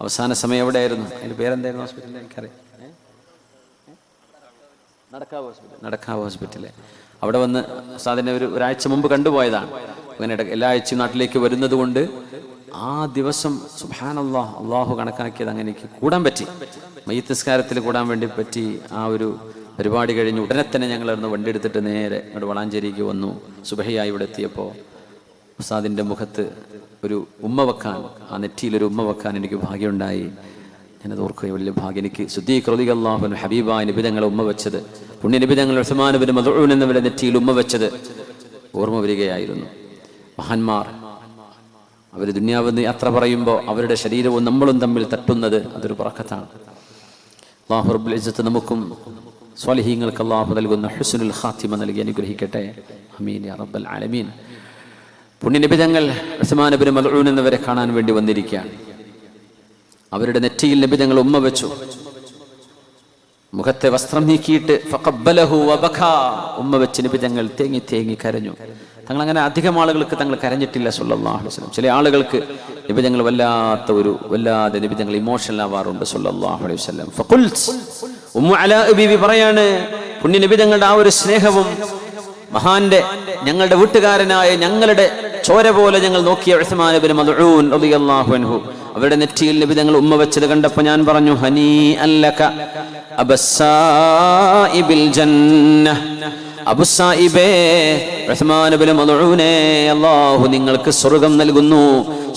അവസാന സമയം എവിടെയായിരുന്നു? അതിൻ്റെ പേരെന്തായിരുന്നു ഹോസ്പിറ്റലിൽ? എനിക്കറിയാം. നടക്കാവ് ഹോസ്പിറ്റല്. അവിടെ വന്ന് ഉസ്താദിനെ ഒരാഴ്ച മുമ്പ് കണ്ടുപോയതാണ്. അങ്ങനെ എല്ലാ ആഴ്ചയും നാട്ടിലേക്ക് വരുന്നത് കൊണ്ട് ആ ദിവസം സുബ്ഹാനല്ലാഹ്, അള്ളാഹു കണക്കാക്കിയത് അങ്ങനെ എനിക്ക് കൂടാൻ പറ്റി. മയ്യിത്ത് നിസ്കാരത്തിൽ കൂടാൻ വേണ്ടി പറ്റി. ആ ഒരു പരിപാടി കഴിഞ്ഞ് ഉടനെ തന്നെ ഞങ്ങൾ അവിടുന്ന് വണ്ടി എടുത്തിട്ട് നേരെ ഇവിടെ വളാഞ്ചേരിക്ക് വന്നു. സുബഹിയായി ഇവിടെ എത്തിയപ്പോൾ ഉസ്താദിൻ്റെ മുഖത്ത് ഒരു ഉമ്മ വെക്കാൻ, ആ നെറ്റിയിലൊരു ഉമ്മ വെക്കാൻ എനിക്ക് ഭാഗ്യമുണ്ടായി. ഞാനത് ഓർക്കുക, വലിയ ഭാഗ്യം. എനിക്ക് സിദ്ദീഖ് റളിയല്ലാഹു അൻഹു ഹബീബായ നബി തങ്ങളെ ഉമ്മ വെച്ചത്, പുണ്യ നബി തങ്ങൾ ഉസ്മാൻ ഇബ്നു മദ്ഊൻ എന്നവരുടെ നെറ്റിയിൽ ഉമ്മ വെച്ചത് ഓർമ്മ വരികയായിരുന്നു. മഹാന്മാർ അവർ ദുനിയാവെന്ന് യാത്ര പറയുമ്പോൾ അവരുടെ ശരീരവും നമ്മളും തമ്മിൽ തട്ടുന്നത് അതൊരു ബറക്കത്താണ്. അല്ലാഹു റബ്ബുൽ ഇസ്സത്ത് നമുക്കും സ്വാലിഹീങ്ങൾക്ക് അല്ലാഹു നൽകുന്ന ഹുസ്നുൽ ഖാത്തിമ നൽകി അനുഗ്രഹിക്കട്ടെ. ആമീൻ യാ റബ്ബൽ ആലമീൻ. പുണ്യ നബി തങ്ങൾ ഉസ്മാൻ ഇബ്നു മദ്ഊൻ എന്നവരെ കാണാൻ വേണ്ടി വന്നിരിക്കുകയാണ്. അവരുടെ നെറ്റിയിൽ നബി തങ്ങൾ ഉമ്മ വെച്ചു. മുഖത്തെ വസ്ത്രം നീക്കിയിട്ട് ഫഖബ്ബലഹു വബകാ, ഉമ്മ വെച്ച് നബി തങ്ങൾ തേങ്ങി തേങ്ങി കരഞ്ഞു. തങ്ങൾ അങ്ങനെ അധികം ആളുകൾക്ക് തങ്ങൾ കരഞ്ഞിട്ടില്ല സല്ലല്ലാഹു അലൈഹി വസല്ലം. ചില ആളുകൾക്ക് നബി തങ്ങൾ വല്ലാതെ നബി തങ്ങൾ ഇമോഷണൽ ആവാറുണ്ട് സല്ലല്ലാഹു അലൈഹി വസല്ലം. ഫഖുൽത്, ഉമ്മു അലാ ബീവി പറയാണ്, പുണ്യ നബി തങ്ങളുടെ ആ ഒരു സ്നേഹവും മഹാന്റെ ഞങ്ങളുടെ വീട്ടുകാരനായ ഞങ്ങളുടെ ചോര പോലെ ഞങ്ങൾ നോക്കിയ ഉസ്മാൻ ഇബ്നു മദ്ഊൻ റളിയല്ലാഹു അൻഹു അവരുടെ നെറ്റിയിൽ നബി തങ്ങൾ ഉമ്മ വെച്ചത് കണ്ടപ്പോൾ ഞാൻ പറഞ്ഞു, ഹനീ അല്ലക അബസ്സായിബിൽ ജന്നഹ്, അബുസായിബേ ഉസ്മാൻ ഇബ്നു മദ്ഊനെ, അല്ലാഹു നിങ്ങൾക്ക് സ്വർഗ്ഗം നൽകുന്നു,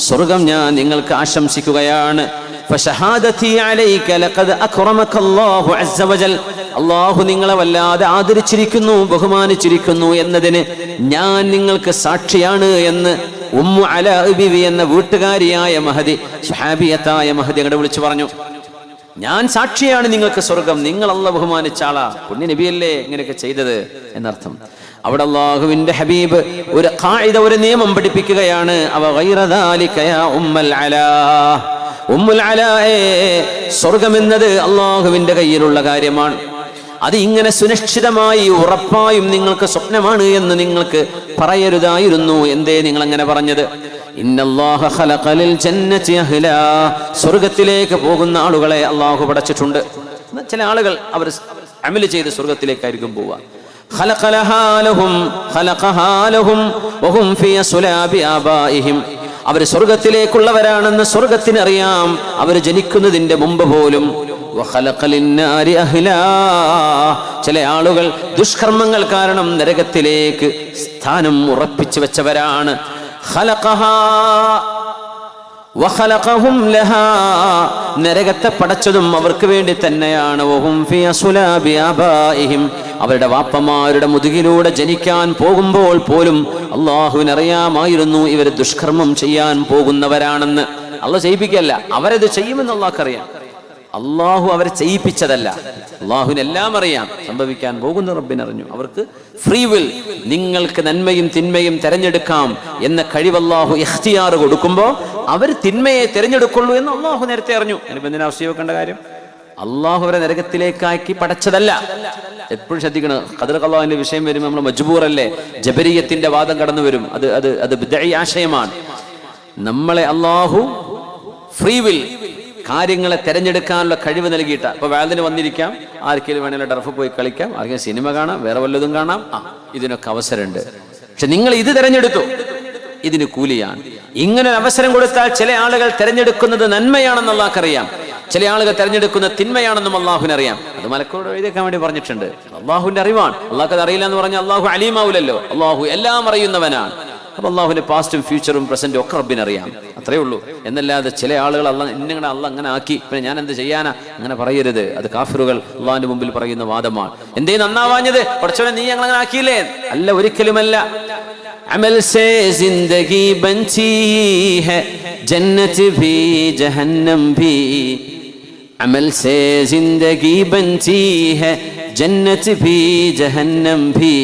സ്വർഗ്ഗം ഞാൻ നിങ്ങൾക്ക് ആശംസിക്കുകയാണ്. ഫശഹാദതി അലൈക ലഖദ് അക്രമക അല്ലാഹു അസ്സ വജൽ, അല്ലാഹു നിങ്ങളെ വല്ലാതെ ആദരിച്ചിരിക്കുന്നു, ബഹുമാനിച്ചിരിക്കുന്നു എന്നതിന് ഞാൻ നിങ്ങൾക്ക് സാക്ഷിയാണ് എന്ന് ഉമ്മു അലാ ബിവി എന്ന വീട്ടുകാരിയായ മഹദി, സ്വഹാബിയത്തായ മഹദി അങ്ങോട്ട് വിളിച്ചു പറഞ്ഞു. ഞാൻ സാക്ഷിയാണ് നിങ്ങൾക്ക് സ്വർഗം, നിങ്ങൾ അല്ലാഹു ബഹുമാനിച്ച ആളാ, പുണ്യ നബിയല്ലേ ഇങ്ങനെയൊക്കെ ചെയ്തത് എന്നർത്ഥം. അവിടെ അല്ലാഹുവിന്റെ ഹബീബ് ഒരു ഖാഇദ, ഒരു നിയമം പഠിപ്പിക്കുകയാണ്. അവ ഗൈറ ദാലിക യാ ഉമ്മൽ അലാ, ഉമ്മുൽ അലായെ, സ്വർഗം എന്നത് അല്ലാഹുവിന്റെ കയ്യിലുള്ള കാര്യമാണ്. അത് ഇങ്ങനെ സുനിശ്ചിതമായി ഉറപ്പായും നിങ്ങൾക്ക് സ്വപ്നമാണ് എന്ന് നിങ്ങൾക്ക് പറയരുതായിരുന്നു. എന്തേ നിങ്ങൾ അങ്ങനെ പറഞ്ഞത്? ഇന്നല്ലാഹ ഖലഖലിൽ ജന്നതി അഹ്ലാ, സ്വർഗ്ഗത്തിലേക്ക് പോകുന്ന ആളുകളെ അല്ലാഹു പടച്ചിട്ടുണ്ട്. ചില ആളുകൾ അവർ അമൽ ചെയ്ത് സ്വർഗ്ഗത്തിലേക്കായിരിക്കും പോവുക. ഖലഖലഹാ ലഹും വഹും ഫീ സുലാബി ആബാഇഹിം, അവർ സ്വർഗ്ഗത്തിലേക്കുള്ളവരാണെന്ന് സ്വർഗ്ഗത്തിനറിയാം, അവർ ജനിക്കുന്നതിന്റെ മുമ്പ് പോലും. ചില ആളുകൾ ദുഷ്കർമ്മങ്ങൾ കാരണം നരകത്തിലേക്ക് സ്ഥാനം ഉറപ്പിച്ചു വെച്ചവരാണ്. നരകത്തെ പടച്ചതും അവർക്ക് വേണ്ടി തന്നെയാണ്. അവരുടെ വാപ്പമാരുടെ മുതുകിലൂടെ ജനിക്കാൻ പോകുമ്പോൾ പോലും അള്ളാഹുവിനറിയാമായിരുന്നു ഇവർ ദുഷ്കർമ്മം ചെയ്യാൻ പോകുന്നവരാണെന്ന്. അള്ളാഹ് ചെയ്യിപ്പിക്കല്ല, അവരത് ചെയ്യുമെന്ന് അള്ളാഹ്ക്കറിയാം. അള്ളാഹു അവരെ ചെയ്യിപ്പിച്ചതല്ല. അള്ളാഹുവിനെല്ലാം അറിയാം, സംഭവിക്കാൻ പോകുന്ന റബ്ബിനറിഞ്ഞു. അവർക്ക് ഫ്രീ വിൽ, നിങ്ങൾക്ക് നന്മയും തിന്മയും തെരഞ്ഞെടുക്കാം എന്ന കഴിവ് അള്ളാഹു ഇഖ്തിയാർ കൊടുക്കുമ്പോൾ അവർ തിന്മയെ തിരഞ്ഞെടുക്കുള്ളൂ എന്ന് അള്ളാഹു നേരത്തെ അറിഞ്ഞു. അതിനിപ്പോ എന്തിനാ അവസ്ഥ വെക്കേണ്ട കാര്യം? അള്ളാഹു അവരെ നരകത്തിലേക്കാക്കി പടച്ചതല്ല. എപ്പോഴും ശ്രദ്ധിക്കണം, ഖദർ ഖളാന്റെ വിഷയം വരുമ്പോൾ നമ്മൾ മജ്ബൂറല്ലേ, ജബരിയത്തിന്റെ വാദം കടന്നു വരും. അത് ബിദ്അഈ ആശയമാണ്. നമ്മളെ അള്ളാഹു ഫ്രീ വിൽ, കാര്യങ്ങളെ തെരഞ്ഞെടുക്കാനുള്ള കഴിവ് നൽകിയിട്ട. ഇപ്പൊ വാലിന് വന്നിരിക്കാം, ആർക്കെങ്കിലും വേണമെങ്കിൽ ടർഫ് പോയി കളിക്കാം, ആർക്കെങ്കിലും സിനിമ കാണാം, വേറെ വല്ലതും കാണാം, ഇതിനൊക്കെ അവസരമുണ്ട്. പക്ഷെ നിങ്ങൾ ഇത് തെരഞ്ഞെടുത്തു, ഇതിന് കൂലിയാണ്. ഇങ്ങനെ അവസരം കൊടുത്താൽ ചില ആളുകൾ തെരഞ്ഞെടുക്കുന്നത് നന്മയാണെന്ന് അള്ളാഹ്ക്കറിയാം, ചില ആളുകൾ തെരഞ്ഞെടുക്കുന്ന തിന്മയാണെന്നും അള്ളാഹുവിനറിയാം. അത് മലക്കോട് എഴുതിയേക്കാൻ വേണ്ടി പറഞ്ഞിട്ടുണ്ട്. അള്ളാഹുവിന്റെ അറിവാണ്. അള്ളാഹ്ക്ക് അത് അറിയില്ല എന്ന് പറഞ്ഞാൽ അള്ളാഹു അലീമാവൂലല്ലോ. അള്ളാഹു എല്ലാം അറിയുന്നവനാണ്. അപ്പൊ അള്ളാഹുവിന്റെ പാസ്റ്റും ഫ്യൂച്ചറും പ്രസന്റും ഒക്കെ റബ്ബിനറിയാം. അത്രേ ഉള്ളൂ. എന്നല്ലാതെ ചില ആളുകൾ അള്ളാഹ് ഇന്നങ്ങനെ അള്ളാഹ് അങ്ങനെ ആക്കി, പിന്നെ ഞാൻ എന്ത് ചെയ്യാനാ, അങ്ങനെ പറയരുത്. അത് കാഫിറുകൾ അള്ളാഹിന്റെ മുമ്പിൽ പറയുന്ന വാദമാണ്. എന്തേ നന്നാവാഞ്ഞത്? പഠിച്ചവനെ നീ ഞങ്ങൾ അങ്ങനെ ആക്കിയില്ലേ? അല്ല, ഒരിക്കലുമല്ല. അമൽ സേ ജിന്ദഗി ബൻചി ഹൈ ജന്നത്ത് ഭി ജഹന്നം ഭി, അമൽ സേ ജിന്ദഗി ബൻചി ഹൈ ജന്നത്ത് ഭി ജഹന്നം ഭി,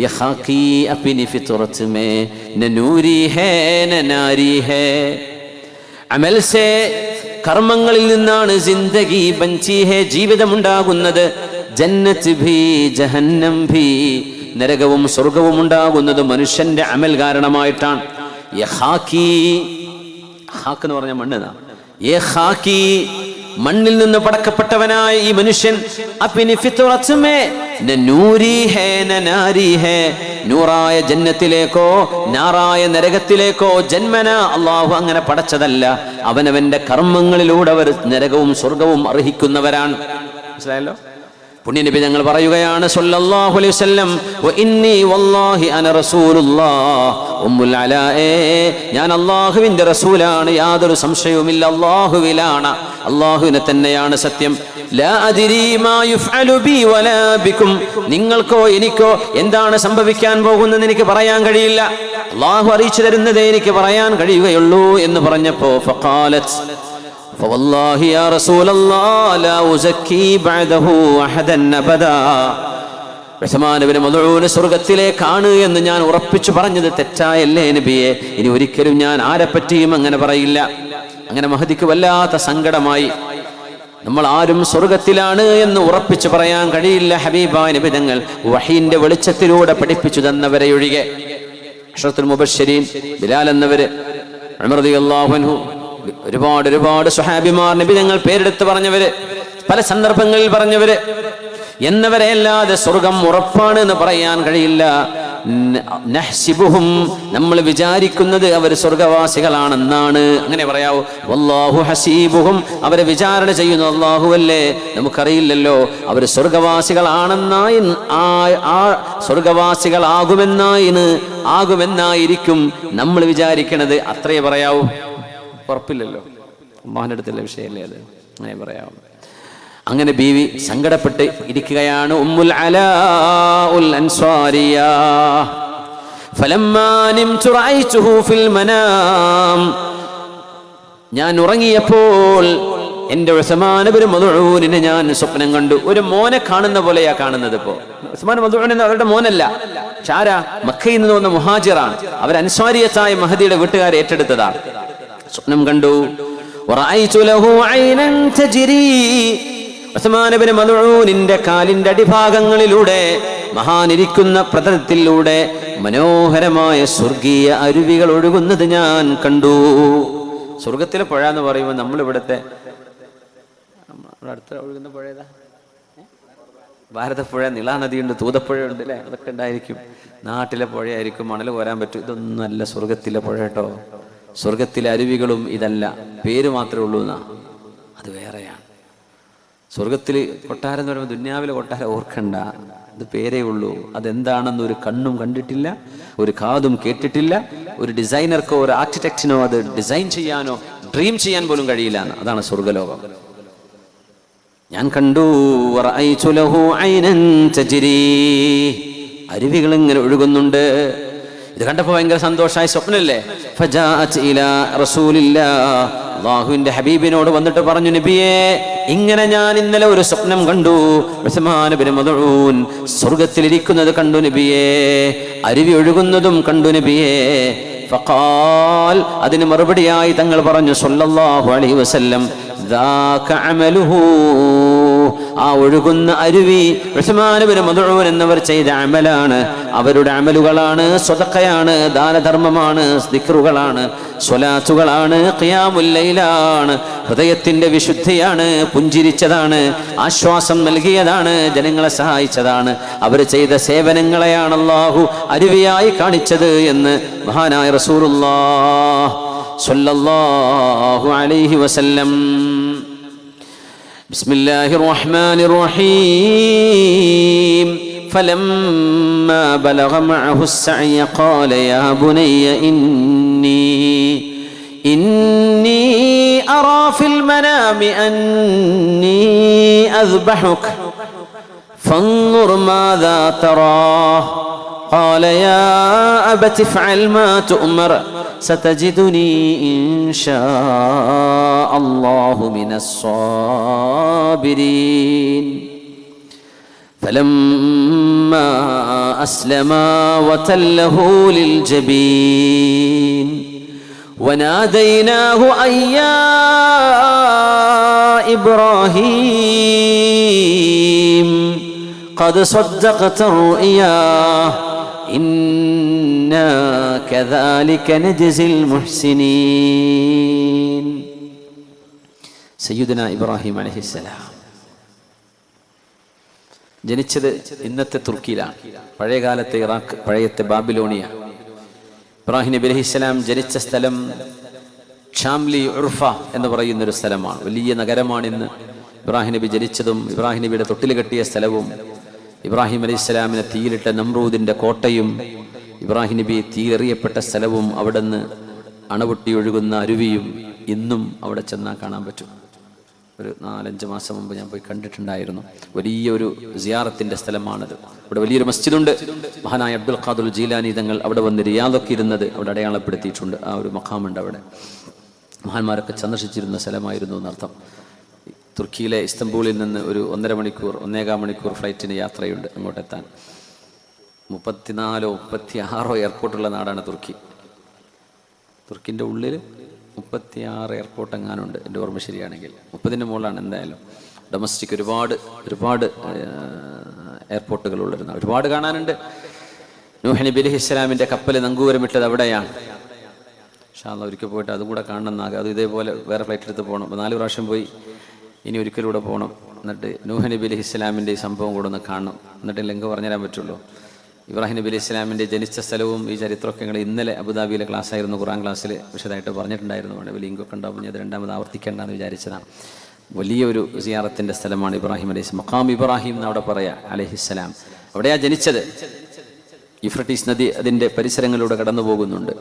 ये खाकी अपनी फितरत में न नूरी है न नारी है. അമൽ സേ, കർമ്മങ്ങളിൽ നിന്നാണ് ജിന്ദഗി ബൻചി ഹേ, ജീവിതമുണ്ടാകുന്നത്. ജന്നത്ത് ഭി ജഹന്നം ഭി, നരകവും സ്വർഗവും ഉണ്ടാകുന്നത് മനുഷ്യന്റെ അമൽ കാരണമായിട്ടാണ്. യെ ഖാക്കി, ഖാക്ക് എന്ന് പറഞ്ഞ മണ്ണെന്നാ. യെ ഖാക്കി, മണ്ണിൽ നിന്ന് പടക്കപ്പെട്ടവനായ ഈ മനുഷ്യൻ, അപ്പിനി ഫിത്റത്ത് മേ ന നൂരി ഹേ ന നാരി ഹേ, നൂറായ ജന്നത്തിലേക്കോ നാറായ നരകത്തിലേക്കോ ജന്മന അള്ളാഹു അങ്ങനെ പടച്ചതല്ല. അവനവന്റെ കർമ്മങ്ങളിലൂടെ അവർ നരകവും സ്വർഗവും അർഹിക്കുന്നവരാണ്. മനസ്സിലായല്ലോ? പുണ്യനബി ഞങ്ങൾ പറയുകയാണ് സല്ലല്ലാഹു അലൈഹി വസല്ലം, വ ഇന്നി വല്ലാഹി അന റസൂലുള്ളാഹ് ഉമ്മുൽ അലാഏ, ഞാൻ അല്ലാഹുവിന്റെ റസൂലാണ്, യാതൊരു സംശയവുമില്ല. അല്ലാഹുവിലാണ്, അല്ലാഹുവിനെ തന്നെയാണ് സത്യം. ലാ അദ്രി മാ യുഫ്അലു ബി വലാ ബികും, നിങ്ങൾക്കോ എനിക്കോ എന്താണ് സംഭവിക്കാൻ പോകുന്നതെന്ന് എനിക്ക് പറയാൻ കഴിയില്ല. അല്ലാഹു അറിയിച്ചു തരുന്നതേ എനിക്ക് പറയാൻ കഴിയുകയുള്ളൂ എന്ന് പറഞ്ഞപ്പോൾ ഫഖാലത് فوالله يا رسول الله لا أزكي بعده أحدا أبدا, ഉസ്മാൻ ഇബ്നു മദ്ഊൻ സ്വർഗ്ഗത്തിലേക്കാണ് എന്ന് ഞാൻ ഉറപ്പിച്ചു പറഞ്ഞത് തെറ്റായല്ലേ നബിയെ? ഇനി ഒരിക്കലും ഞാൻ ആരെപ്പറ്റിയും അങ്ങനെ പറയില്ല. അങ്ങനെ മഹദിക്ക് വല്ലാത്ത സങ്കടമായി. നമ്മൾ ആരും സ്വർഗത്തിലാണ് എന്ന് ഉറപ്പിച്ചു പറയാൻ കഴിയില്ല. ഹബീബായ നബി തങ്ങൾ വഹീന്റെ വെളിച്ചത്തിലൂടെ പഠിപ്പിച്ചു തന്നവരെ ഒഴികെ. അശ്റത്തുൽ മുബശ്ശിരീൻ ബിലാൽ എന്നവര്, ഉമർ റളിയല്ലാഹു അൻഹു, ഒരുപാട് സ്വഹാബിമാർ നബി തങ്ങൾ പേരെടുത്ത് പറഞ്ഞവര്, പല സന്ദർഭങ്ങളിൽ പറഞ്ഞവര് എന്നവരെ അല്ലാതെ സ്വർഗം ഉറപ്പാണ് എന്ന് പറയാൻ കഴിയില്ല. നഹ്സിബുഹും, നമ്മൾ വിചാരിക്കുന്നത് അവർ സ്വർഗവാസികളാണെന്നാണ്, അങ്ങനെ പറയാവൂ. വല്ലാഹു ഹസീബുഹും, അവരെ വിചാരണ ചെയ്യുന്ന അല്ലാഹുവല്ലേ, നമുക്കറിയില്ലല്ലോ അവർ സ്വർഗവാസികളാണെന്നായി, സ്വർഗവാസികളാകുമെന്നായിരിക്കും നമ്മൾ വിചാരിക്കണത്. അത്രേ പറയാവൂ, ഉറപ്പില്ലല്ലോ. അല്ലാഹുവിന്റെ അടുത്തുള്ള വിഷയമല്ലേ അത്, അങ്ങനെ പറയാവൂ. അങ്ങനെ ബീവി സങ്കടപ്പെട്ട് ഇരിക്കുകയാണ്. ഉമ്മുൽ അലാ ഉൽ അൻസ്വാരിയ, ഫലമ്മാ നിംതു റഅയ്തുഹു ഫിൽ മനാം, ഞാൻ ഉറങ്ങിയപ്പോൾ എൻ്റെ ഉസ്മാൻ ഇബ്നു മദ്ഊനിനെ ഞാൻ സ്വപ്നം കണ്ടു. ഒരു മോനെ കാണുന്ന പോലെയാ കാണുന്നത്. ഇപ്പോ ഉസ്മാൻ മദ്ഊൻ അവരുടെ മോനല്ല, ഷാരാ മക്കയിൽ നിന്ന് വന്ന മുഹാജിറാണ്. അവർ അൻസ്വാരിയത്തായ മഹദിയുടെ വീട്ടുകാരെ ഏറ്റെടുത്തതാണ്. സ്വപ്നം കണ്ടു. വറഅയ്തു ലഹു ഐനൻ തജ്രി, ഉസ്മാൻ ഇബ്നു മദ്ഊനിന്റെ കാലിന്റെ അടിഭാഗങ്ങളിലൂടെ, മഹാനിരിക്കുന്ന പ്രതലത്തിലൂടെ മനോഹരമായ സ്വർഗീയ അരുവികൾ ഒഴുകുന്നത് ഞാൻ കണ്ടു. സ്വർഗത്തിലെ പുഴ എന്ന് പറയുമ്പോൾ നമ്മളിവിടുത്തെ അടുത്ത ഒഴുകുന്ന പുഴ ഏതാ? ഭാരതപ്പുഴ, നിളാനദിയുണ്ട്, തൂതപ്പുഴയുണ്ട് അല്ലേ? അതൊക്കെ ഉണ്ടായിരിക്കും. നാട്ടിലെ പുഴയായിരിക്കും, മണൽ കോരാൻ പറ്റും. ഇതൊന്നും അല്ല സ്വർഗത്തിലെ പുഴ കേട്ടോ. സ്വർഗത്തിലെ അരുവികളും ഇതല്ല, പേര് മാത്രമേ ഉള്ളൂ എന്നാ, അത് വേറെയാണ്. സ്വർഗത്തിൽ കൊട്ടാരം എന്ന് പറയുമ്പോൾ ദുന്യാവിലെ കൊട്ടാരം ഓർക്കണ്ട, അത് പേരേ ഉള്ളൂ. അതെന്താണെന്ന് ഒരു കണ്ണും കണ്ടിട്ടില്ല, ഒരു കാതും കേട്ടിട്ടില്ല, ഒരു ഡിസൈനർക്കോ ഒരു ആർക്കിടെക്റ്റിനോ അത് ഡിസൈൻ ചെയ്യാനോ ഡ്രീം ചെയ്യാൻ പോലും കഴിയില്ല എന്ന്. അതാണ് സ്വർഗലോകം. ഞാൻ കണ്ടു വറഅയ്തു ലഹു ഐനൻ തജ്രി, അരുവികൾ ഇങ്ങനെ ഒഴുകുന്നുണ്ട്. ഇത് കണ്ടപ്പോൾ ഭയങ്കര സന്തോഷമായി, സ്വപ്നല്ലേ. ഫജാഅത് ഇലാ റസൂലില്ലാഹ്, അല്ലാഹുവിന്റെ ഹബീബിനോട് വന്നിട്ട് പറഞ്ഞു, നബിയേ ഇങ്ങനെ ഞാൻ ഇന്നലെ ഒരു സ്വപ്നം കണ്ടു, ഉസ്മാൻ ഇബ്നു മദ്ഊൻ സ്വർഗ്ഗത്തിലിരിക്കുന്നത് കണ്ടു നബിയേ, അരുവി ഒഴുകുന്നതും കണ്ടു നബിയേ. ഫഖാൽ, അതിന് മറുപടിയായി തങ്ങൾ പറഞ്ഞു സല്ലല്ലാഹു അലൈഹി വസല്ലം, ദാക അമലുഹു, ആ ഒഴുകുന്ന അരുവി ഉസ്മാൻ ഇബ്നു മദ്ഊൻ എന്നവർ ചെയ്ത അമലാണ്, അവരുടെ അമലുകളാണ്, സ്വതക്കയാണ്, ദാനധർമ്മമാണ്, ദിക്റുകളാണ്, സ്വലാത്തുകളാണ്, ഖിയാമുൽ ലൈലാണ്, ഹൃദയത്തിന്റെ വിശുദ്ധിയാണ്, പുഞ്ചിരിച്ചതാണ്, ആശ്വാസം നൽകിയതാണ്, ജനങ്ങളെ സഹായിച്ചതാണ്. അവർ ചെയ്ത സേവനങ്ങളെയാണ് അല്ലാഹു അരുവിയായി കാണിച്ചത് എന്ന് മഹാനായ റസൂലുള്ളാഹി സ്വല്ലല്ലാഹു അലൈഹി വസല്ലം. ബിസ്മില്ലാഹിർ റഹ്മാനിർ റഹീം. فلما بلغ معه السعي قال يا بني إني أرى في المنام أني أذبحك فانظر ماذا ترى قال يا أبت افعل ما تؤمر ستجدني إن شاء الله من الصابرين فلما أسلما وتله للجبين وناديناه أن يا إبراهيم قد صدقت الرؤيا إنا كذلك نجزي المحسنين. سيدنا إبراهيم عليه السلام ജനിച്ചത് ഇന്നത്തെ തുർക്കിയിലാണ്, പഴയകാലത്തെ ഇറാഖ്, പഴയത്തെ ബാബിലോണിയ. ഇബ്രാഹിം നബി അലൈഹിസ്സലാം ജനിച്ച സ്ഥലം ഷാംലി ഉർഫ എന്ന് പറയുന്നൊരു സ്ഥലമാണ്, വലിയ നഗരമാണ് ഇന്ന്. ഇബ്രാഹിം നബി ജനിച്ചതും ഇബ്രാഹിം നബിയുടെ തൊട്ടിൽ കെട്ടിയ സ്ഥലവും ഇബ്രാഹിം അലൈഹിസ്സലാമിനെ തീയിലിട്ട നമ്രൂദിന്റെ കോട്ടയും ഇബ്രാഹിം നബി തീയെറിയപ്പെട്ട സ്ഥലവും അവിടുന്ന് അണപൊട്ടി ഒഴുകുന്ന അരുവിയും ഇന്നും അവിടെ ചെന്നാൽ കാണാൻ പറ്റും. ഒരു 4-5 മാസം മുമ്പ് ഞാൻ പോയി കണ്ടിട്ടുണ്ടായിരുന്നു. വലിയൊരു സിയാറത്തിന്റെ സ്ഥലമാണത്. ഇവിടെ വലിയൊരു മസ്ജിദുണ്ട്. മഹാനായ അബ്ദുൽ ഖാദിർ ജീലാനി തങ്ങൾ അവിടെ വന്ന് റിയാദൊക്കെ ഇരുന്നത് അവിടെ അടയാളപ്പെടുത്തിയിട്ടുണ്ട്. ആ ഒരു മഖാമുണ്ട് അവിടെ. മഹാന്മാരൊക്കെ സന്ദർശിച്ചിരുന്ന സ്ഥലമായിരുന്നു എന്നർത്ഥം. തുർക്കിയിലെ ഇസ്തംബൂളിൽ നിന്ന് ഒരു 1.5 മണിക്കൂർ ഫ്ലൈറ്റിന് യാത്രയുണ്ട് അങ്ങോട്ടെത്താൻ. 34-36 എയർപോർട്ടുള്ള നാടാണ് തുർക്കി. തുർക്കിൻ്റെ ഉള്ളിൽ 36 എയർപോർട്ട് എങ്ങാനുണ്ട്, എൻ്റെ ഓർമ്മ ശരിയാണെങ്കിൽ. 30-ന് മുകളിലാണ് എന്തായാലും. ഡൊമസ്റ്റിക് ഒരുപാട് എയർപോർട്ടുകളുള്ളൊരു നാട്, ഒരുപാട് കാണാനുണ്ട്. നൂഹ് നബി അലൈഹിസ്സലാമിൻ്റെ കപ്പൽ നങ്കൂരമിട്ടത് അവിടെയാണ്. ഇൻഷാ അല്ലാഹ് ഒരിക്കൽ പോയിട്ട് അതും കൂടെ കാണണമെന്നാകെ. അത് ഇതേപോലെ വേറെ ഫ്ലൈറ്റ് എടുത്ത് പോകണം. 4 പ്രാവശ്യം പോയി, ഇനി ഒരിക്കലൂടെ പോകണം. എന്നിട്ട് നൂഹ് നബി അലൈഹിസ്സലാമിൻ്റെ ഈ സംഭവം കൂടെ ഒന്ന് കാണണം. എന്നിട്ട് ലിങ്ക് പറഞ്ഞുതരാൻ പറ്റുള്ളൂ. ഇബ്രാഹിം നബി അലൈഹി സ്വലാമിൻ്റെ ജനിച്ച സ്ഥലവും ഈ ചരിത്രമൊക്കെ ഞങ്ങൾ ഇന്നലെ അബുദാബിയിലെ ക്ലാസ്സായിരുന്നു, ഖുർആൻ ക്ലാസ്സിൽ വിശദമായിട്ട് പറഞ്ഞിട്ടുണ്ടായിരുന്നു. അവിടെ ലിങ്കൊക്കെ ഉണ്ടാവും, ഞാൻ 2ാമത് ആവർത്തിക്കേണ്ടെന്ന് വിചാരിച്ചതാണ്. വലിയൊരു സിയാറത്തിൻ്റെ സ്ഥലമാണ് ഇബ്രാഹിം അലൈഹി മഖാം ഇബ്രാഹിം എന്നവിടെ പറയാം അലൈഹിസ്സലാം. അവിടെയാണ് ജനിച്ചത്. യൂഫ്രട്ടീസ് നദി അതിൻ്റെ പരിസരങ്ങളിലൂടെ കടന്നു പോകുന്നുണ്ട്.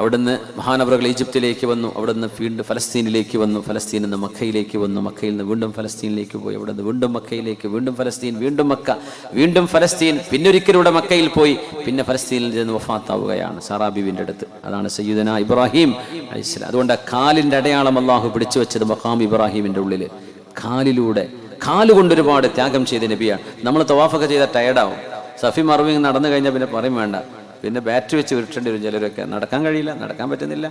അവിടുന്ന് മഹാനവറുകൾ ഈജിപ്തിലേക്ക് വന്നു, അവിടുന്ന് വീണ്ടും ഫലസ്തീനിലേക്ക് വന്നു, ഫലസ്തീനിൽ നിന്ന് മക്കയിലേക്ക് വന്നു, മക്കയിൽ നിന്ന് വീണ്ടും ഫലസ്തീനിലേക്ക് പോയി, അവിടുന്ന് വീണ്ടും മക്കയിലേക്ക്, വീണ്ടും ഫലസ്തീൻ, വീണ്ടും മക്ക, വീണ്ടും ഫലസ്തീൻ, പിന്നൊരിക്കലൂടെ മക്കയിൽ പോയി, പിന്നെ ഫലസ്തീനിൽ നിന്ന് വഫാത്താവുകയാണ് സാറാ ബീവിൻ്റെ അടുത്ത്. അതാണ് സയ്യിദുനാ ഇബ്രാഹിം അലൈഹിസ്സലാം. അതുകൊണ്ട് കാലിൻ്റെ അടയാളം അള്ളാഹു പിടിച്ചു വെച്ചത് മഖാം ഇബ്രാഹിമിൻ്റെ ഉള്ളിൽ. കാലിലൂടെ, കാലുകൊണ്ട് ഒരുപാട് ത്യാഗം ചെയ്ത നബിയാണ്. നമ്മൾ തവാഫൊക്കെ ചെയ്താൽ ടയർഡാവും. സഫി മർവിങ് നടന്നു കഴിഞ്ഞാൽ പിന്നെ പറയും വേണ്ട, പിന്നെ ബാറ്റ് വെച്ച് ഉരുട്ടേണ്ടി വരും. ചിലരൊക്കെ നടക്കാൻ കഴിയില്ല, നടക്കാൻ പറ്റുന്നില്ല.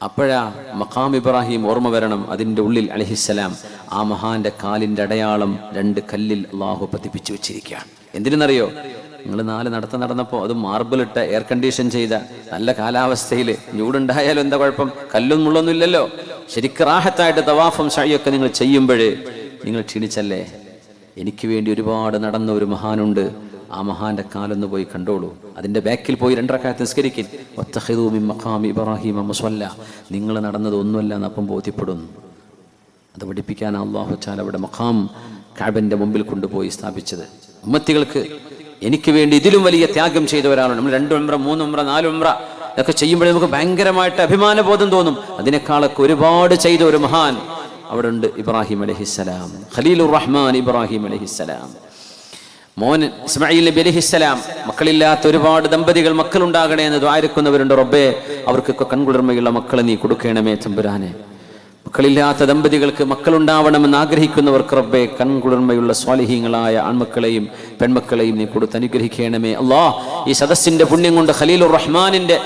അപ്പോഴാ മഖാം ഇബ്രാഹിം ഓർമ്മ വരണം. അതിൻ്റെ ഉള്ളിൽ അലൈഹിസ്സലാം ആ മഹാന്റെ കാലിൻ്റെ അടയാളം 2 കല്ലിൽ അള്ളാഹു പതിപ്പിച്ചു വെച്ചിരിക്കുകയാണ്. എന്തിനെന്നറിയോ? നിങ്ങൾ 4 നടന്നപ്പോൾ അത് മാർബിളിട്ട എയർ കണ്ടീഷൻ ചെയ്ത നല്ല കാലാവസ്ഥയിൽ ചൂടുണ്ടായാലും എന്താ കുഴപ്പം? കല്ലും മുള്ളൊന്നും ഇല്ലല്ലോ. ശരിക്കും റാഹത്തായിട്ട് തവാഫും സഅയൊക്കെ നിങ്ങൾ ചെയ്യുമ്പോഴേ നിങ്ങൾ ക്ഷീണിച്ചല്ലേ. എനിക്ക് വേണ്ടി ഒരുപാട് നടന്ന ഒരു മഹാനുണ്ട്, ആ മഹാന്റെ കാലൊന്ന് പോയി കണ്ടോളൂ. അതിൻ്റെ ബാക്കിൽ പോയി 2 റക്അത്ത് നിസ്കരിക്കും. വത്തഖിദൂ മിൻ മഖാമി ഇബ്രാഹിമ മുസല്ല. നിങ്ങൾ നടന്നത് ഒന്നുമല്ല എന്നപ്പം ബോധ്യപ്പെടുന്നു. അത് പഠിപ്പിക്കാൻ അല്ലാഹു തആല അവിടെ മഖാം കഅബന്റെ മുമ്പിൽ കൊണ്ടുപോയി സ്ഥാപിച്ചത്. ഉമ്മത്തികൾക്ക് എനിക്ക് വേണ്ടി ഇതിലും വലിയ ത്യാഗം ചെയ്ത ഒരാളാണ്. നമ്മൾ 2 ഉംറ 3 ഉംറ 4 ഉംറ ഇതൊക്കെ ചെയ്യുമ്പോഴേ നമുക്ക് ഭയങ്കരമായിട്ട് അഭിമാനബോധം തോന്നും. അതിനേക്കാളൊക്കെ ഒരുപാട് ചെയ്ത ഒരു മഹാൻ അവിടെ ഉണ്ട് ഇബ്രാഹിം അലൈഹിസ്സലാം, ഖലീലുർ റഹ്മാൻ ഇബ്രാഹിം അലൈഹിസ്സലാം. മോൻ ഇസ്മായിൽ നബി അലൈഹിസ്സലാം. മക്കളില്ലാത്ത ഒരുപാട് ദമ്പതികൾ മക്കളുണ്ടാകണേ എന്ന് ദ്വാരക്കുന്നവരുണ്ട്. റബ്ബേ, അവർക്കൊക്കെ കൺകുളിർമയുള്ള മക്കളെ നീ കൊടുക്കണമേ തമ്പുരാനെ. മക്കളില്ലാത്ത ദമ്പതികൾക്ക് മക്കളുണ്ടാവണമെന്ന് ആഗ്രഹിക്കുന്നവർക്ക് റബ്ബേ കൺകുളിർമയുള്ള സ്വാലിഹീങ്ങളായ ആൺമക്കളെയും പെൺമക്കളെയും നീ കൊടുത്ത് അനുഗ്രഹിക്കണമേ അല്ലാഹ്. ഈ സദസ്സിന്റെ പുണ്യം കൊണ്ട് ഖലീലുർ റഹ്മാനിന്റെ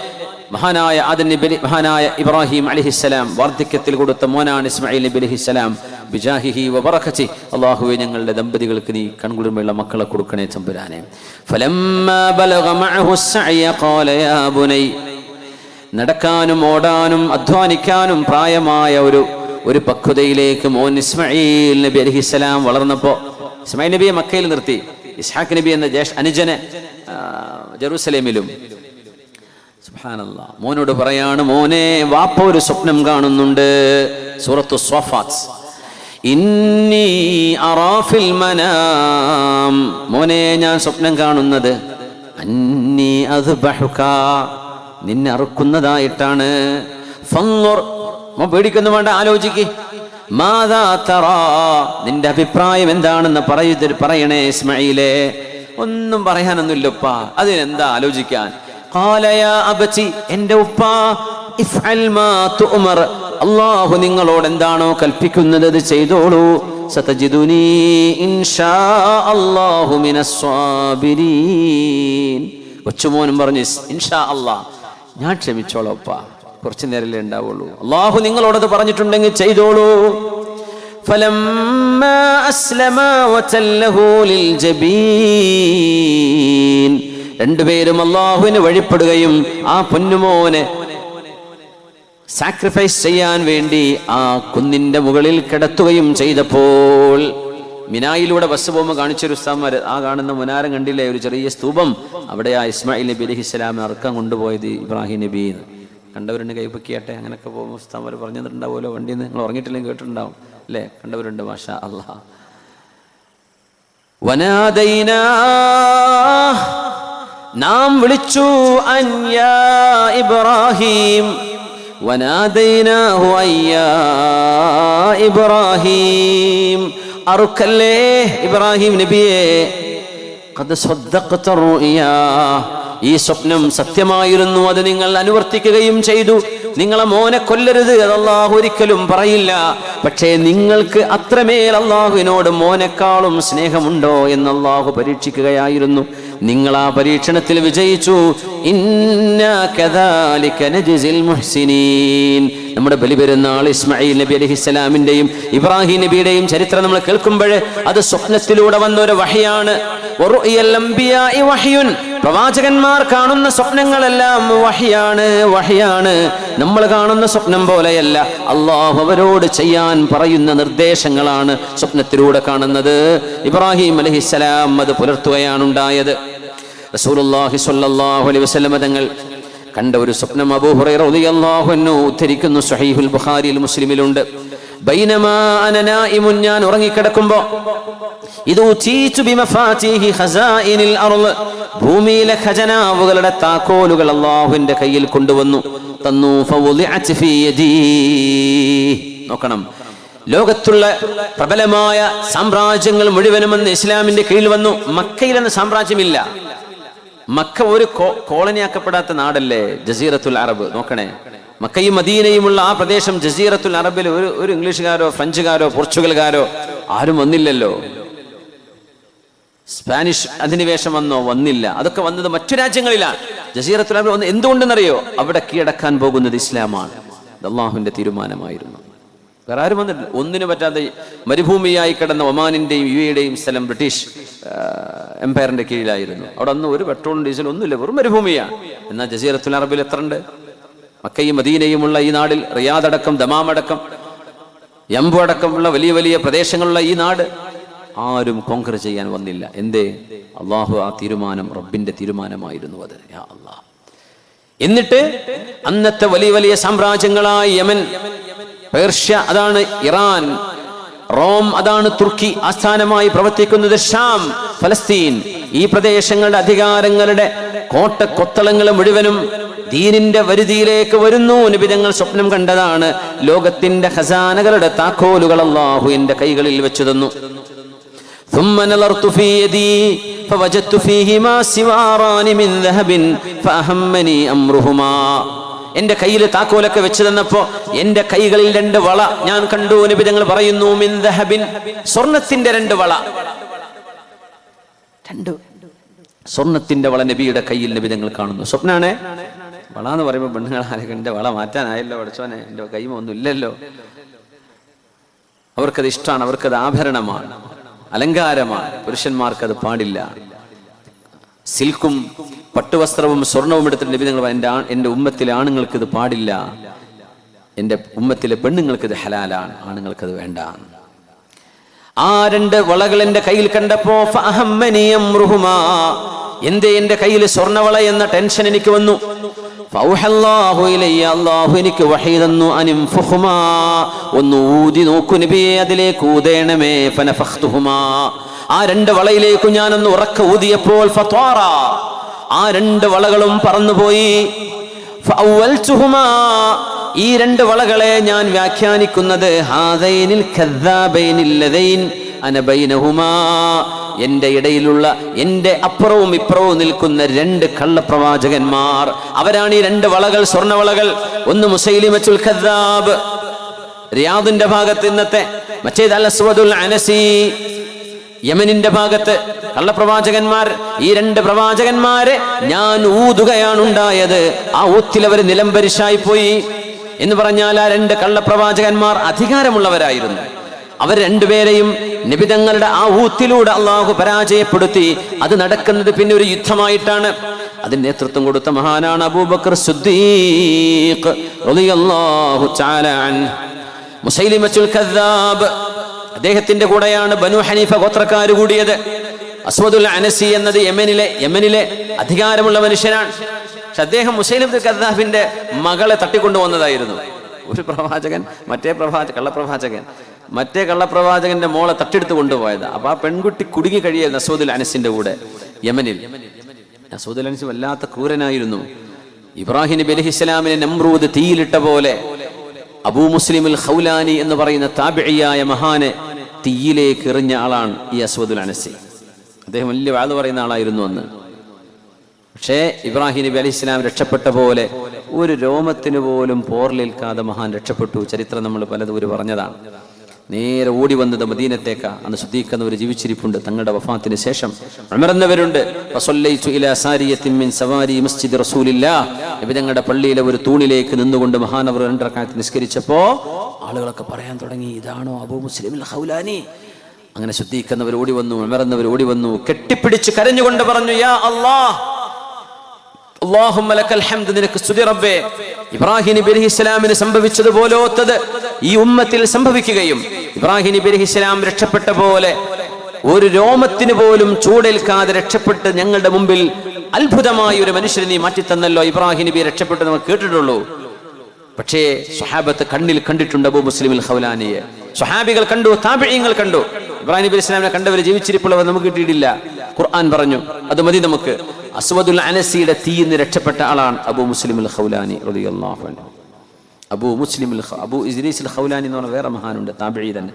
മഹാനായ ആദം നബി, മഹാനായ ഇബ്രാഹിം അലൈഹിസ്സലാം വാർദ്ധക്യത്തിൽ കൊടുത്ത മോനാണ് ഇസ്മായിൽ നബി അലൈഹിസ്സലാം. ബിജാഹിഹി വബറകതി, അല്ലാഹുവേ ഞങ്ങളുടെ ദമ്പതികൾക്ക് നീ കൺകുളിർമയുള്ള മക്കളെ കൊടുക്കണേ തമ്പുരാനെ. ഫലമ്മാ ബലഗ മഅഹു അസ്സഅയ ഖാല യാ ബുനൈ, നടക്കാനും ഓടാനും അധ്വാനിക്കാനും പ്രായമായ ഒരു പക്വതയിലേക്ക് മോൻ ഇസ്മായിൽ നബി അലൈഹിസ്സലാം വളർന്നപ്പോൾ ഇസ്മായിൽ നബിയെ മക്കയിൽ നിർത്തി. ഇസ്ഹാഖ് നബി എന്ന അനുജനെ ജെറൂസലേമിലും. സുബ്ഹാനല്ലാഹ്. മോനോട് പറയാണ്, മോനെ വാപ്പ ഒരു സ്വപ്നം കാണുന്നുണ്ട്. സൂറത്തു സ്വാഫാത്ത്. ഇന്നി അറാ ഫിൽ മനാം, മോനെ ഞാൻ സ്വപ്നം കാണുന്നത് അന്നി അദ്ബഹുക, നിന്നെ അറുക്കുന്നതായിട്ടാണ്. ഫൻദുർ, മോൻ പേടിക്കുന്നു വേണ്ട, ആലോചിക്ക്. മാദാ തറാ, നിന്റെ അഭിപ്രായം എന്താണെന്ന് പറയണേ ഇസ്മായിലേ. ഒന്നും പറയാനൊന്നുമില്ലപ്പാ, അതിനെന്താ ആലോചിക്കാൻ. ഖാല യാ അബതി, എന്റെ ഉപ്പ, ഇഫ്അൽ മാ തുഅമർ, അല്ലാഹു നിങ്ങളോട് എന്താണോ കൽപ്പിക്കുന്നത് അത് ചെയ്തോളൂ. സതജിദുനി ഇൻഷാ അല്ലാഹു മിനസ് സ്വാബിരീൻ. കൊച്ചുമോനും പറഞ്ഞു ഇൻഷാ അല്ലാഹ്, ഞാൻ ക്ഷമിച്ചോളാം ഉപ്പ, കുറച്ചു നേരല്ലേ ഉണ്ടാവുള്ളൂ. അല്ലാഹു നിങ്ങളോടത് പറഞ്ഞിട്ടുണ്ടെങ്കിൽ ചെയ്തോളൂ. ഫലമ്മാ അസ്ലമാ വതല്ലഹു ലിൽ ജബീൻ, രണ്ടുപേരും അല്ലാഹുവിന് വഴിപ്പെടുകയും ആ പൊന്നുമോനെ സാക്രിഫൈസ് ചെയ്യാൻ വേണ്ടി ആ കുന്നിന്റെ മുകളിൽ കിടത്തുകയും ചെയ്തപ്പോൾ, മിനായിലൂടെ ബസ് പോകുമ്പോൾ കാണിച്ചൊരു ഉസ്താദ്മാർ, ആ കാണുന്ന മുനാരം കണ്ടില്ലേ, ഒരു ചെറിയ സ്തൂപം, അവിടെ ആ ഇസ്മായിൽ നബി അലൈഹിസ്സലാം അറക്കാൻ കൊണ്ടുപോയത് ഇബ്രാഹിം നബി. കണ്ടവരുണ്ട് കൈപ്പൊക്കിയാട്ടെ, അങ്ങനെയൊക്കെ പോകുമ്പോൾ ഉസ്താദ്മാർ പറഞ്ഞു തന്നിട്ടുണ്ടാവുമല്ലോ വണ്ടിയിൽ നിന്ന്. നിങ്ങൾ ഉറങ്ങിയിട്ടില്ലെങ്കിൽ കേട്ടിട്ടുണ്ടാവും അല്ലേ? കണ്ടവരുണ്ട്. മാഷാ അല്ലാഹ്. വനാദൈനാ, നാം വിളിച്ചു, അൻയാ ഇബ്രാഹിം, വനാദൈനാഹു അയ്യാ ഇബ്രാഹിം, അറുക്കല്ലേ ഇബ്രാഹിം നബിയെ. ഖദ് സദ്ദഖത റുയാ, ഈ സ്വപ്നം സത്യമായിരുന്നു, അത് നിങ്ങൾ അനുവർത്തിക്കുകയും ചെയ്തു. നിങ്ങളെ മോനെ കൊല്ലരുത്, അത് അല്ലാഹു ഒരിക്കലും പറയില്ല. പക്ഷേ നിങ്ങൾക്ക് അത്രമേൽ അല്ലാഹുവിനോട് മോനെക്കാളും സ്നേഹമുണ്ടോ എന്ന് അല്ലാഹു പരീക്ഷിക്കുകയായിരുന്നു. നിങ്ങൾ ആ പരീക്ഷണത്തിൽ വിജയിച്ചു. ഇന്നാ കദാലിക നജ്സിൽ മുഹ്സിനീൻ. നമ്മുടെ ബലിപെരുന്നാൾ ഇസ്മായിൽ നബി അലൈഹിസ്സലാമിന്റെയും ഇബ്രാഹിം നബിയുടെയും ചരിത്രം നമ്മൾ കേൾക്കുമ്പോൾ അത് സ്വപ്നത്തിലൂടെ വന്ന ഒരു വഹയാണ്. വറുയൽ അംബിയാഇ വഹ്യുൻ, പ്രവാചകന്മാർ കാണുന്ന സ്വപ്നങ്ങളെല്ലാം വഹയാണ്. നമ്മൾ കാണുന്ന സ്വപ്നം പോലെയല്ല. അല്ലാഹു അവരോട് ചെയ്യാൻ പറയുന്ന നിർദ്ദേശങ്ങളാണ് സ്വപ്നത്തിലൂടെ കാണുന്നത്. ഇബ്രാഹിം അലൈഹിസ്സലാം അത് പുലർത്തുകയാണ് ഉണ്ടായത്. റസൂലുള്ളാഹി സ്വല്ലല്ലാഹു അലൈഹി വസല്ലം തങ്ങൾ കണ്ട ഒരു സ്വപ്നം അബൂ ഹുറൈറ റളിയല്ലാഹു അൻഹു ഉദ്ധരിക്കുന്നു. സ്വഹീഹുൽ ബുഖാരിയിൽ മുസ്ലിമിലുണ്ട്. ബൈനമാ അന നായിമുൻ, ഞാൻ ഉറങ്ങിക്കിടക്കുമ്പോൾ, ഇദു തീതു ബിമഫാതിഹി ഖസാഇനിൽ അർള്, ഭൂമിയിലെ ഖജനാവുകളുടെ താക്കോലുകൾ അല്ലാഹുവിന്റെ കയ്യിൽ കൊണ്ടുവന്നു തന്നു. ഫവുളിഅത് ഫീ യദി, നോക്കണം, ലോകത്തുള്ള പ്രബലമായ സാമ്രാജ്യങ്ങൾ മുഴുവനും അന്ന് ഇസ്ലാമിന്റെ കീഴിൽ വന്നു. മക്കയിലെന്ന സാമ്രാജ്യമില്ല. മക്ക ഒരു കോളനിയാക്കപ്പെടാത്ത നാടല്ലേ, ജസീറത്തുൽ അറബ്. നോക്കണേ, മക്കയും മദീനയുമുള്ള ആ പ്രദേശം ജസീറത്തുൽ അറബിൽ ഒരു ഇംഗ്ലീഷുകാരോ ഫ്രഞ്ചുകാരോ പോർച്ചുഗൽകാരോ ആരും വന്നില്ലല്ലോ. സ്പാനിഷ് അധിനിവേശം വന്നോ? വന്നില്ല. അതൊക്കെ വന്നത് മറ്റു രാജ്യങ്ങളിലാണ്. ജസീറത്തുൽ അറബ് വന്ന് എന്തുകൊണ്ടെന്നറിയോ? അവിടെ കീഴടക്കാൻ പോകുന്നത് ഇസ്ലാമാണ്. അല്ലാഹുവിന്റെ തീരുമാനമായിരുന്നു. വേറെ ആരും വന്നിട്ടില്ല. ഒന്നിനു പറ്റാതെ മരുഭൂമിയായി കിടന്ന ഒമാനിന്റെയും യുഎഇയുടെയും സ്ഥലം ബ്രിട്ടീഷ് എംപയറിന്റെ കീഴിലായിരുന്നു. അവിടെ അന്ന് ഒരു പെട്രോളും ഡീസലും ഒന്നുമില്ല, വെറും മരുഭൂമിയാണ്. എന്നാൽ ജസീറത്തുൽ അറബിൽ എത്ര ഉണ്ട്? മക്കയും മദീനയുമുള്ള ഈ നാടിൽ, റിയാദ് അടക്കം, ദമാം അടക്കം, യംബു അടക്കമുള്ള വലിയ വലിയ പ്രദേശങ്ങളുള്ള ഈ നാട് ആരും കോൺകർ ചെയ്യാൻ വന്നില്ല. എന്തേ? അള്ളാഹു ആ തീരുമാനം, റബ്ബിന്റെ തീരുമാനമായിരുന്നു അത്. യാ അല്ലാഹ്. എന്നിട്ട് അന്നത്തെ വലിയ വലിയ സാമ്രാജ്യങ്ങളായ യമൻ, പേർഷ്യ, അതാണ് ഇറാൻ, റോം, അതാണ് തുർക്കി, ആസ്ഥാനമായി പ്രവർത്തിക്കുന്നത് ഷാം, ഫലസ്തീൻ, ഈ പ്രദേശങ്ങളുടെ അധികാരങ്ങളുടെ കോട്ടക്കൊത്തളങ്ങൾ മുഴുവനും ദീനിന്റെ വരുതിയിലേക്ക് വരുന്നു. നബി തങ്ങൾ സ്വപ്നം കണ്ടതാണ്. ലോകത്തിന്റെ ഖസാനകളുടെ താക്കോലുകൾ അല്ലാഹു എന്റെ കൈകളിൽ വെച്ചു തന്നു. ثم نظرت في يدي فوجدت فيهما سواران من ذهب فأهمني أمرهما. എന്റെ കയ്യിൽ താക്കോലൊക്കെ വെച്ച് തന്നപ്പോ എന്റെ കൈകളിൽ 2 വള ഞാൻ കണ്ടു. നബി തങ്ങൾ പറയുന്നു മിൻ ദഹബിൻ, സ്വർണത്തിന്റെ 2 വള. 2 സ്വർണത്തിന്റെ വള നബിയുടെ കയ്യിൽ നബി തങ്ങൾ കാണുന്നു. സ്വപ്നാണ്. വള എന്ന് പറയുമ്പോൾ പെണ്ണുങ്ങൾ ആരൊക്കെ എന്റെ വള മാറ്റാനായല്ലോ പഠിച്ചോനെ, എന്റെ കൈമ ഒന്നും ഇല്ലല്ലോ. അവർക്കത് ഇഷ്ടമാണ്, അവർക്കത് ആഭരണമാണ്, അലങ്കാരമാണ്. പുരുഷന്മാർക്കത് പാടില്ല. സിൽക്കും പട്ടുവസ്ത്രവും സ്വർണവും എടുത്തിട്ട് നബി തങ്ങൾ എന്റെ ഉമ്മത്തിലെ ആണുങ്ങൾക്ക് ഇത് പാടില്ല, എന്റെ ഉമ്മത്തിലെ പെണ്ണുങ്ങൾക്ക് ഇത് ഹലാലാണ്, ആണുങ്ങൾക്കത് വേണ്ട. ആ 2 വളകൾ എന്റെ കയ്യിൽ കണ്ടപ്പോ എന്തേ എന്റെ കയ്യിൽ സ്വർണവള എന്ന ടെൻഷൻ എനിക്ക് വന്നു. അല്ലാഹു എനിക്ക് വഹീ തന്നു. ഒന്ന് ഊതി നോക്കൂ നബിയെ, അതിലേക്ക് ഊതേണമേ. ഫനഫഖ്തുഹുമാ, ആ 2 വളയിലേക്ക് ഞാനൊന്ന് ഉറക്ക ഊതിയപ്പോൾ ഫത്വാറ, ആ 2 വളകളും പറന്നുപോയി. ഫഅവ്വൽതുഹുമാ, ഈ 2 വളകളെ ഞാൻ വ്യാഖ്യാനിക്കുന്നത് ഹാദൈനിൽ കദ്ദാബൈനിൽ ലദൈൻ അന ബൈനഹുമാ, എന്റെ ഇടയിലുള്ള, എന്റെ അപ്പുറവും ഇപ്പുറവും നിൽക്കുന്ന 2 കള്ളപ്രവാചകന്മാർ, അവരാണ് ഈ 2 വളകൾ, സ്വർണവളകൾ. ഒന്ന് മുസൈലിമത്തുൽ കദ്ദാബ് റിയാദിന്റെ ഭാഗത്ത് ഇന്നത്തെ, മറ്റേത് അൽ അസ്വദുൽ അനസി യമനിന്റെ ഭാഗത്ത് കള്ളപ്രവാചകന്മാർ. ഈ 2 പ്രവാചകന്മാരെ ഞാൻ ഊതുകയാണുണ്ടായത്. ആ ഊത്തിൽ അവർ നിലംപരിശായി പോയി എന്ന് പറഞ്ഞാൽ ആ 2 കള്ളപ്രവാചകന്മാർ അധികാരമുള്ളവരായിരുന്നു. അവർ 2 പേരെയും നബിതങ്ങളുടെ ആ ഊത്തിലൂടെ അള്ളാഹു പരാജയപ്പെടുത്തി. അത് നടക്കുന്നത് പിന്നെ ഒരു യുദ്ധമായിട്ടാണ്. അതിന് നേതൃത്വം കൊടുത്ത മഹാനാണ് അബൂബക്കർ സിദ്ദീഖ് റളിയല്ലാഹു തആല അൻഹു. മുസൈലിമത്തുൽ കദ്ദാബ്, അദ്ദേഹത്തിന്റെ കൂടെയാണ് ബനു ഹനീഫ ഗോത്രക്കാർ കൂടിയത്. അസ്വദുൽ അനസി എന്നത് യമനിലെ അധികാരമുള്ള മനുഷ്യനാണ്. പക്ഷെ അദ്ദേഹം മുസൈലിമത്തുൽ കദ്ദാബിന്റെ മകളെ തട്ടിക്കൊണ്ടുവന്നതായിരുന്നു. ഒരു പ്രവാചകൻ മറ്റേ കള്ളപ്രവാചകന്റെ മോളെ തട്ടിയെടുത്ത് കൊണ്ടുപോയത്. അപ്പൊ ആ പെൺകുട്ടി കുടുങ്ങി കഴിയായിരുന്നു അസ്വദുൽ അനസിന്റെ കൂടെ യമനിൽ. അസ്വദുൽ അനസ് വല്ലാത്ത ക്രൂരനായിരുന്നു. ഇബ്രാഹിം നബി അലൈഹിസ്സലാമിനെ നമ്രൂദ് തീയിലിട്ട പോലെ അബൂ മുസ്ലിമുൽ ഖൗലാനി എന്ന് പറയുന്ന താബിഇയായ മഹാനെ തീയിലേക്ക് എറിഞ്ഞ ആളാണ് ഈ അസ്വദുൽ അനസി. അദ്ദേഹം വലിയ വാദം പറയുന്ന ആളായിരുന്നു അന്ന്. പക്ഷേ ഇബ്രാഹിം നബി അലൈഹിസ്സലാം രക്ഷപ്പെട്ട പോലെ ഒരു രോമത്തിന് പോലും പോർലേൽക്കാതെ മഹാൻ രക്ഷപ്പെട്ടു. ചരിത്രം നമ്മൾ പലതും പറഞ്ഞതാണ്. നേരെ ഓടി വന്നത് മദീനത്തേക്കാ. അന്ന് സിദ്ദീഖ് എന്നവർ ജീവിച്ചിരിപ്പുണ്ട്. തങ്ങളുടെ വഫാത്തിന് ശേഷം ഉമർ എന്നവരുണ്ട്. നബി തങ്ങളുടെ പള്ളിയിലെ ഒരു തൂണിലേക്ക് നിന്നുകൊണ്ട് മഹാനവർ 2 റക്അത്ത് നിസ്കരിച്ചപ്പോ ആളുകളൊക്കെ പറയാൻ തുടങ്ങി, ഇതാണോ അബൂ മുസ്ലിമുൽ ഖൗലാനി? അങ്ങനെ സിദ്ദീഖ് എന്നവർ ഓടി വന്നു, ഉമർ എന്നവർ ഓടി വന്നു, കെട്ടിപ്പിടിച്ച് കരഞ്ഞുകൊണ്ട് പറഞ്ഞു, യാ അല്ലാഹ്, അല്ലാഹുമ്മ ലക്കൽ ഹംദ്, നിനക്ക് സ്തുതി റബ്ബേ. ഇബ്രാഹിം നബി അലൈഹിസ്സലാമിന് സംഭവിച്ചതുപോലത്തത് ഈ ഉമ്മത്തിൽ സംഭവിക്കുകയും ഇബ്രാഹിം നബി അലൈഹിസ്സലാം രക്ഷപ്പെട്ട പോലെ ഒരു രോമത്തിന് പോലും ചൂടേൽക്കാതെ രക്ഷപ്പെട്ട് ഞങ്ങളുടെ മുമ്പിൽ അത്ഭുതമായ ഒരു മനുഷ്യനെ നീ മാറ്റിത്തന്നല്ലോ. ഇബ്രാഹിം നബി രക്ഷപ്പെട്ട് നമുക്ക് കേട്ടിട്ടുള്ളൂ. പക്ഷേ സ്വഹാബത്ത് കണ്ണിൽ കണ്ടിട്ടുണ്ട് അബൂ മുസ്ലിമുൽ ഖൗലാനിയെ. സ്വഹാബികൾ കണ്ടു, താബിഈങ്ങൾ കണ്ടു. ഇബ്രാഹിം നബി അലൈഹിസ്സലാമിനെ കണ്ടവർ ജീവിച്ചിരിപ്പുള്ളവർ നമുക്ക് കിട്ടിയിട്ടില്ല. ഖുർആൻ പറഞ്ഞു, അത് മതി നമുക്ക്. അസ്വദുൽ അനസിയുടെ തീയിൽ നിന്ന് രക്ഷപ്പെട്ട ആളാണ് അബൂ മുസ്ലിമുൽ ഖൗലാനി റളിയല്ലാഹു അൻഹു. അബൂ ഇദ്രീസുൽ ഖൗലാനി എന്ന് പറഞ്ഞ വേറെ മഹാനുണ്ട്, താബിഈ തന്നെ.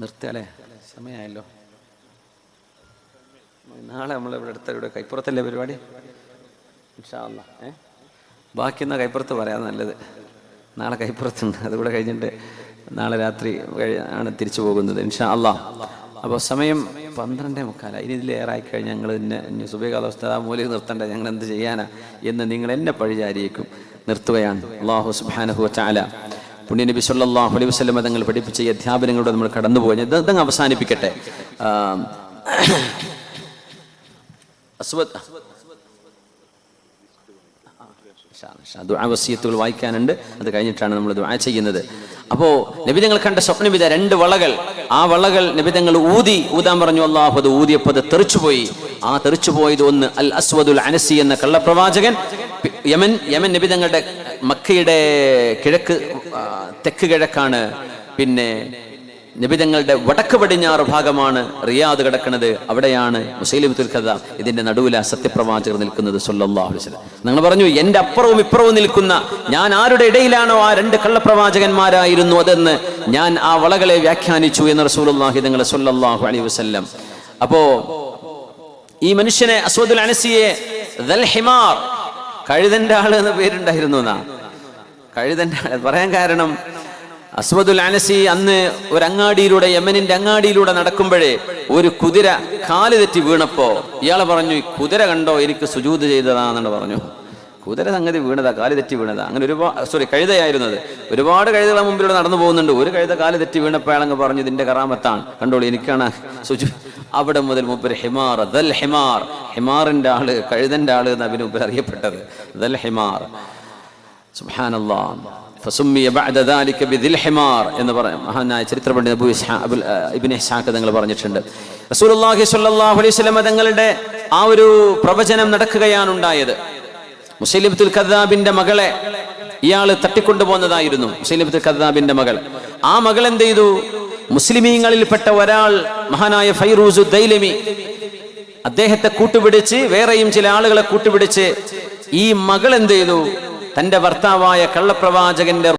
നിർത്തല്ലേ, സമയമായല്ലോ. നാളെ നമ്മളിവിടെ അടുത്ത കൈപ്പുറത്തല്ലേ പരിപാടി? ഇൻഷാ അല്ലാഹ്. ബാക്കി എന്നാ കൈപ്പുറത്ത് പറയാൻ നല്ലത്. നാളെ കൈപ്പുറത്തുണ്ട്, അതുകൂടെ കഴിഞ്ഞിട്ട് നാളെ രാത്രി ആണ് തിരിച്ചു പോകുന്നത് ഇൻഷാ അല്ലാഹ്. അപ്പോൾ സമയം 12:45. ഇനി ഇതിലേറെ ആയിക്കഴിഞ്ഞാൽ ഞങ്ങൾ ഇന്നെ സുബൈ കാലാവസ്ഥ ആ മൂലയിൽ നിർത്തണ്ട, ഞങ്ങൾ എന്ത് ചെയ്യാനാ എന്ന് നിങ്ങൾ എന്നെ പഴിചാരിയേക്കും. നിർത്തുകയാണ്. അല്ലാഹു സുബ്ഹാനഹു വ തആല പുണ്യ നബി സല്ലല്ലാഹു അലൈഹി വസല്ലം തങ്ങൾ പഠിപ്പിച്ച ഈ അധ്യാപനങ്ങളോട് നമ്മൾ കടന്നുപോയി. ഇതങ്ങ് അവസാനിപ്പിക്കട്ടെ. ദുആ വസിയത്തുകൾ വായിക്കാനുണ്ട്, അത് കഴിഞ്ഞിട്ടാണ് നമ്മൾ ദുആ ചെയ്യുന്നത്. അപ്പോൾ നബി തങ്ങൾ കണ്ട സ്വപ്നം ഇതാ, 2 വളകൾ. ആ വളകൾ നബി തങ്ങൾ ഊതാൻ പറഞ്ഞു. അല്ലാഹു അത് ഊതിയപ്പോൾ അത് തെറിച്ചുപോയി. ആ തെറിച്ചുപോയത് ഒന്ന് അൽ അസ്വദുൽ അനസി എന്ന കള്ളപ്രവാചകൻ. യമൻ നബി തങ്ങളുടെ മക്കയുടെ തെക്ക് കിഴക്കാണ്. പിന്നെ നബിതങ്ങളുടെ വടക്ക് പടിഞ്ഞാറ് ഭാഗമാണ് റിയാദ് കിടക്കുന്നത്. അവിടെയാണ് മുസൈലിമത്തുൽ കദ്ദാബ് ഇതിന്റെ നടുവില സത്യപ്രവാചകർ നിൽക്കുന്നത് സല്ലല്ലാഹു അലൈഹി വസല്ലം. നിങ്ങൾ പറഞ്ഞു എന്റെ അപ്പുറവും ഇപ്പുറവും നിൽക്കുന്ന ഞാൻ ആരുടെ ഇടയിലാണോ ആ രണ്ട് കള്ളപ്രവാചകന്മാരായിരുന്നു അതെന്ന് ഞാൻ ആ വളകളെ വ്യാഖ്യാനിച്ചു എന്ന് റസൂലുള്ളാഹി തങ്ങൾ സല്ലല്ലാഹു അലൈഹി വസല്ലം. അപ്പോ ഈ മനുഷ്യനെ അസ്വദുൽ അനസിയെ ദൽ ഹിമാർ, കഴുതന്റെ ആള് എന്ന പേരുണ്ടായിരുന്നു എന്നാ. കഴുതന്റെ ആള് പറയാൻ കാരണം അസ്വദുൽ അനസി അന്ന് ഒരു അങ്ങാടിയിലൂടെ, യമനിന്റെ അങ്ങാടിയിലൂടെ നടക്കുമ്പോഴേ ഒരു കുതിര കാല് തെറ്റി വീണപ്പോ ഇയാളെ പറഞ്ഞു, ഈ കുതിര കണ്ടോ എനിക്ക് സുജൂദ് ചെയ്തതാണെന്ന് പറഞ്ഞു. കുതിര സംഗതി വീണതാ, കാല് തെറ്റി വീണതാ. അങ്ങനെ കഴുതയായിരുന്നത്. ഒരുപാട് കഴുതകളെ മുമ്പിലൂടെ നടന്നു പോകുന്നുണ്ട്. ഒരു കഴുത കാല് തെറ്റി വീണപ്പോൾ അയാളങ്ങ് പറഞ്ഞു ഇതിന്റെ കറാമത്താണ്, കണ്ടോളൂ എനിക്കാണ് സുജു. അവിടെ മുതൽ മുമ്പ് ഹിമാർ, ദൽ ഹിമാർ, ഹിമാറിന്റെ ആള്, കഴുതന്റെ ആള് എന്ന് അതിന് മുമ്പ് അറിയപ്പെട്ടത് ദൽ ഹിമാർ. സുബ്ഹാനല്ലാഹ്. ഫസുമ്മിയ ബഅദ ദാലിക ബിദിൽ ഹിമാർ എന്ന് പറയും മഹാനായ ചരിത്ര പണ്ഡിതൻ ഇബ്നു ഇസ്ഹാഖ് തങ്ങൾ പറഞ്ഞിട്ടുണ്ട്. റസൂലുള്ളാഹി സ്വല്ലല്ലാഹു അലൈഹി വസല്ലം തങ്ങളുടെ ആ ഒരു പ്രവചനം നടക്കുകയാണ് ഉണ്ടായത്. മുസൈലിമത്തുൽ കദ്ദാബിന്റെ മകളെ ഇയാൾ തട്ടിക്കൊണ്ടുപോകുന്നതായിരുന്നു. മുസൈലിമത്തുൽ കദ്ദാബിന്റെ മകൾ. ആ മകൾ എന്ത് ചെയ്തു? മുസ്ലിമീങ്ങളിൽപ്പെട്ട ഒരാൾ മഹാനായ ഫൈറൂസു ദൈലമി അദ്ദേഹത്തെ കൂട്ടുപിടിച്ച്, വേറെയും ചില ആളുകളെ കൂട്ടുപിടിച്ച് ഈ മകൾ എന്ത് ചെയ്തു? തന്റെ ഭർത്താവായ കള്ളപ്രവാചകന്റെ